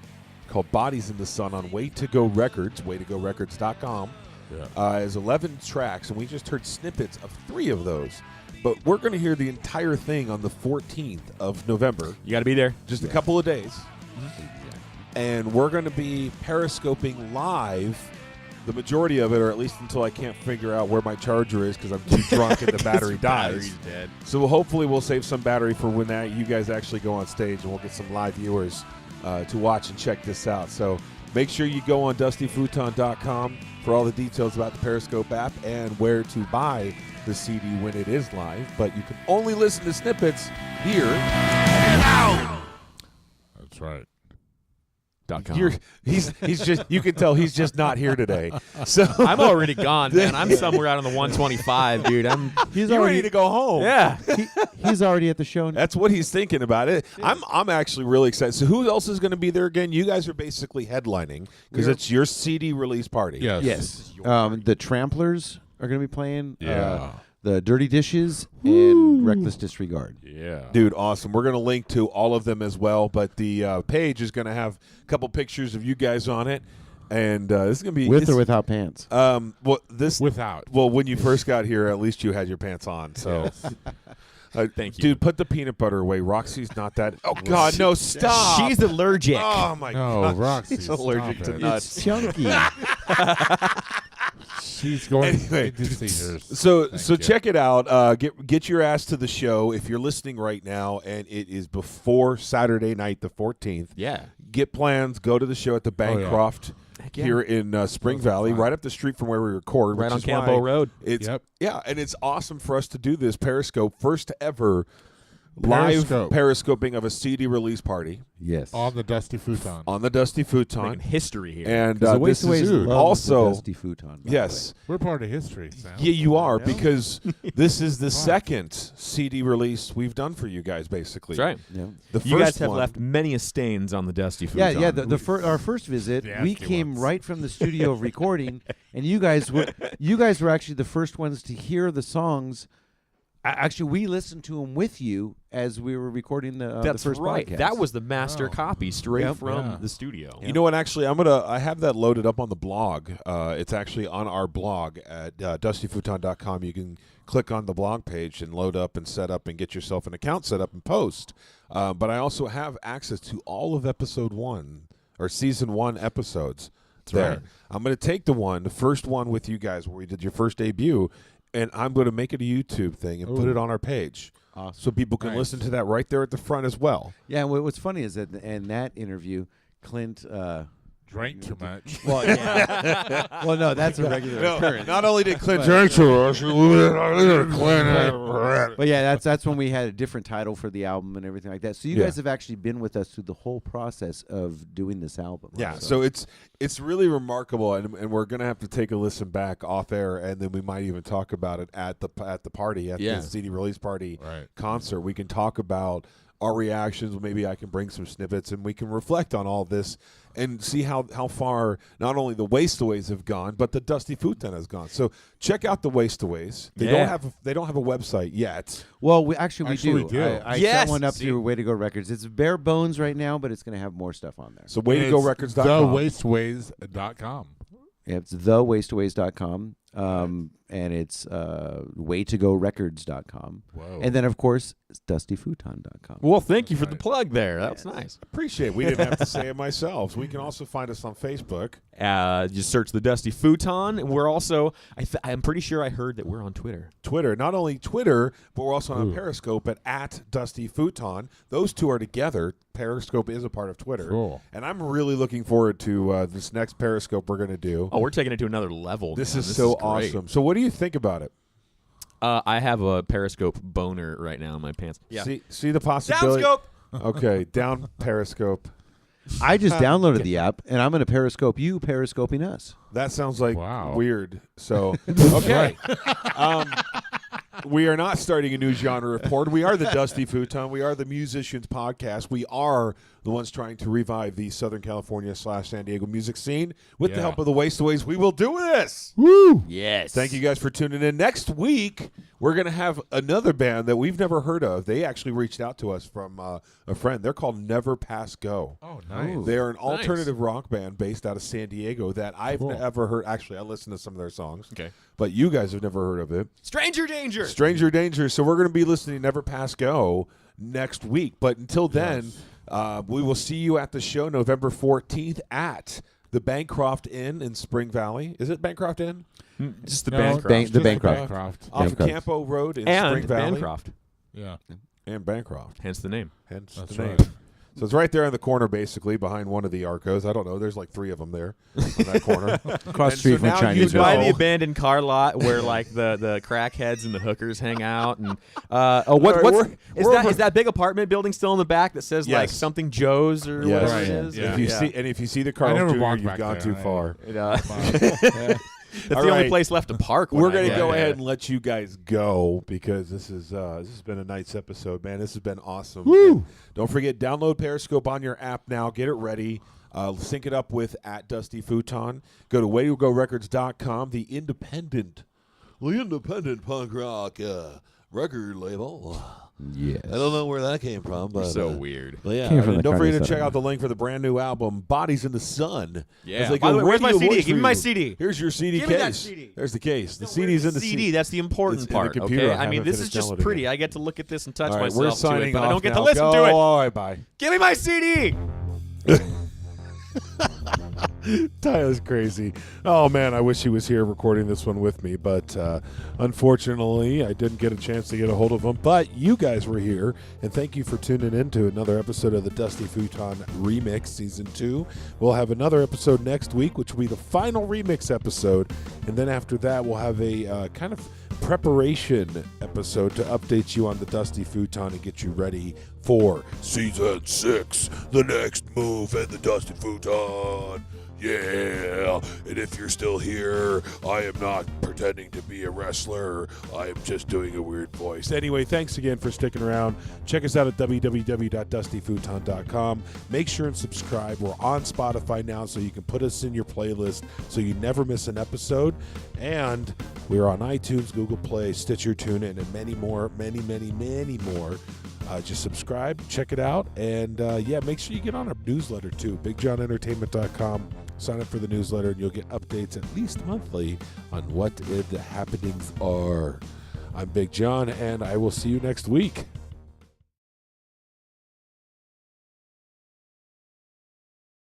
called Bodies in the Sun on Way to Go Records, waytogorecords.com, is 11 tracks, and we just heard snippets of 3 of those. But we're going to hear the entire thing on the 14th of November. You got to be there. Just a couple of days. And we're going to be periscoping live the majority of it, or at least until I can't figure out where my charger is because I'm too drunk and the battery dies. Dead. So hopefully we'll save some battery for when you guys actually go on stage, and we'll get some live viewers to watch and check this out. So make sure you go on dustyfuton.com for all the details about the Periscope app and where to buy the CD when it is live. But you can only listen to snippets here. That's right. He's just, you can tell he's just not here today. So I'm already gone, man. I'm somewhere out on the 125, dude. He's you're already ready to go home. Yeah. he's already at the show. That's what he's thinking about it. I'm actually really excited. So who else is going to be there again? You guys are basically headlining because it's your CD release party. Yes. The Tramplers are going to be playing. Yeah. The Dirty Dishes and Reckless Disregard. Yeah. Dude, awesome. We're going to link to all of them as well, but the page is going to have a couple pictures of you guys on it, and this is going to be With or without pants? Without. Well, when you first got here, at least you had your pants on. So, Thank you, dude. Put the peanut butter away. Roxy's not that. Oh God, no! Stop. She's allergic. Oh my No, God. Roxy, She's allergic stop to it. nuts. It's chunky. She's going Anyway, to seizures. So Thank so you. check it out. Get your ass to the show if you're listening right now, and it is before Saturday night, the 14th. Yeah. Get plans. Go to the show at the Bancroft yeah. here in Spring Valley, right up the street from where we record, Right which on is Campo why Road. It's Yep. yeah, and it's awesome for us to do this Periscope, first ever live Periscope. periscoping of a CD release party Yes. On the Dusty Futon. on the Dusty Making Futon, history here. and The this Waste Aways is loves also the Dusty Futon. by the yes. We're part of history, Sam. Yeah, you are, Yeah. because this is the second CD release we've done for you guys, basically. That's right. way. The You guys first have one, left many stains on the Dusty Yeah, Futon. yeah. Our first visit, The we nasty came ones. right from the studio of recording, and you guys were actually the first ones to hear the songs. Actually, we listened to them with you as we were recording the That's first right. podcast. That was the master copy straight Yep. from Yeah. the studio. You know what? Actually, I have that loaded up on the blog. It's actually on our blog at dustyfuton.com. You can click on the blog page and load up and set up and get yourself an account set up and post. But I also have access to all of episode 1 or season 1 episodes. There, right. I'm going to take the first one with you guys where we did your first debut, and I'm going to make it a YouTube thing and put it on our page. Awesome. So people can Nice. listen to that right there at the front as well. Yeah, and what's funny is that in that interview, Clint. Drank too much. Well, yeah. Well, no, that's a regular occurrence. Not only did Clint Drank too much. But yeah, that's when we had a different title for the album and everything like that. So you Yeah. guys have actually been with us through the whole process of doing this album. Yeah, so it's really remarkable, and we're gonna have to take a listen back off air, and then we might even talk about it at the party, at Yeah. the CD release party Right. concert. We can talk about our reactions. Maybe I can bring some snippets, and we can reflect on all this and see how far not only the Wastaways have gone, but the Dusty Futon has gone. So check out the Wastaways. They don't have a website yet. Well, we do. we do. I Yes! set one up See? through Way to Go Records. It's bare bones right now, but it's going to have more stuff on there. So waytogorecords.com. TheWasteways.com. Yeah, it's thewastaways.com, and it's waytogorecords.com. Whoa. And then, of course, it's dustyfuton.com. Well, thank you for the plug there. That was nice. Appreciate it. We didn't have to say it myself. We can also find us on Facebook. Just search the Dusty Futon. We're also, I'm pretty sure I heard that we're on Twitter. Twitter, not only Twitter, but we're also on Periscope at Dusty Futon. Those two are together. Periscope is a part of Twitter. Cool. And I'm really looking forward to this next Periscope we're going to do. Oh, we're taking it to another level. This man. is so great. awesome. So what do you think about it? I have a Periscope boner right now in my pants. Yeah. See the possibility? Downscope. Okay, down Periscope. I just downloaded the app, and I'm going to Periscope you, Periscoping us. That sounds like Wow. weird. So, okay. We are not starting a new genre report. We are the Dusty Futon. We are the Musicians Podcast. We are the ones trying to revive the Southern California / San Diego music scene. With the Yeah. help of the Wastaways, we will do this. Yes. Thank you guys for tuning in. Next week, we're going to have another band that we've never heard of. They actually reached out to us from a friend. They're called Never Pass Go. Oh, nice. They are an alternative rock band based out of San Diego that I've Cool. never heard. Actually, I listened to some of their songs. Okay. But you guys have never heard of it. Stranger Danger. Stranger Danger. So we're going to be listening to Never Pass Go next week. But until then, we will see you at the show November 14th at the Bancroft Inn in Spring Valley. Is it Bancroft Inn? Just the No, Bancroft. the just Bancroft. Off of Bancroft. Campo Road in and Spring Valley. Bancroft. Yeah. And Bancroft. Hence the name. Hence That's the name. right. So it's right there in the corner, basically, behind one of the Arcos. I don't know. There's like 3 of them there in that corner. Across the street from now Chinese. you By know- the abandoned car lot where like the crackheads and the hookers hang out, and is that big apartment building still in the back that says like Yes. something Joe's or Yes. whatever Right. it is? Yeah. If you see the I Carl never Jr., walked you've back gone there. too far. That's All the only right. place left to park. when We're I going to get go there. ahead and let you guys go because this has been a nice episode, man. This has been awesome. Woo! And don't forget, download Periscope on your app now. Get it ready. Sync it up with @Dusty Futon. Go to waytogorecords.com, the independent punk rock record label. Yes. I don't know where that came from, but So weird. But yeah, Came from and the don't forget to Carney check side. out the link for the brand new album, Bodies in the Sun. Yeah. As they By go the way, where's my radio CD? voice Give me for my you. CD. Here's your CD Give case. me that CD. There's the case. The No, CD's where's in the CD. That's the important It's in the part. computer. Okay, I I mean haven't this is finished just downloading pretty. it. I get to look at this and touch All right, myself we're to signing it, but I off don't get now. to listen Go. to it. All right, bye. Give me my CD. Tyler's crazy. Oh, man, I wish he was here recording this one with me, but unfortunately, I didn't get a chance to get a hold of him. But you guys were here, and thank you for tuning in to another episode of the Dusty Futon Remix Season 2. We'll have another episode next week, which will be the final remix episode, and then after that, we'll have a kind of preparation episode to update you on the Dusty Futon and get you ready for Season 6, the next move in the Dusty Futon. Yeah, and if you're still here, I am not pretending to be a wrestler. I am just doing a weird voice. Anyway, thanks again for sticking around. Check us out at www.dustyfuton.com. Make sure and subscribe. We're on Spotify now, so you can put us in your playlist so you never miss an episode. And we're on iTunes, Google Play, Stitcher, TuneIn, and many more, many more. Just subscribe, check it out, and make sure you get on our newsletter too, BigJohnEntertainment.com. Sign up for the newsletter, and you'll get updates at least monthly on what the happenings are. I'm Big Jon, and I will see you next week.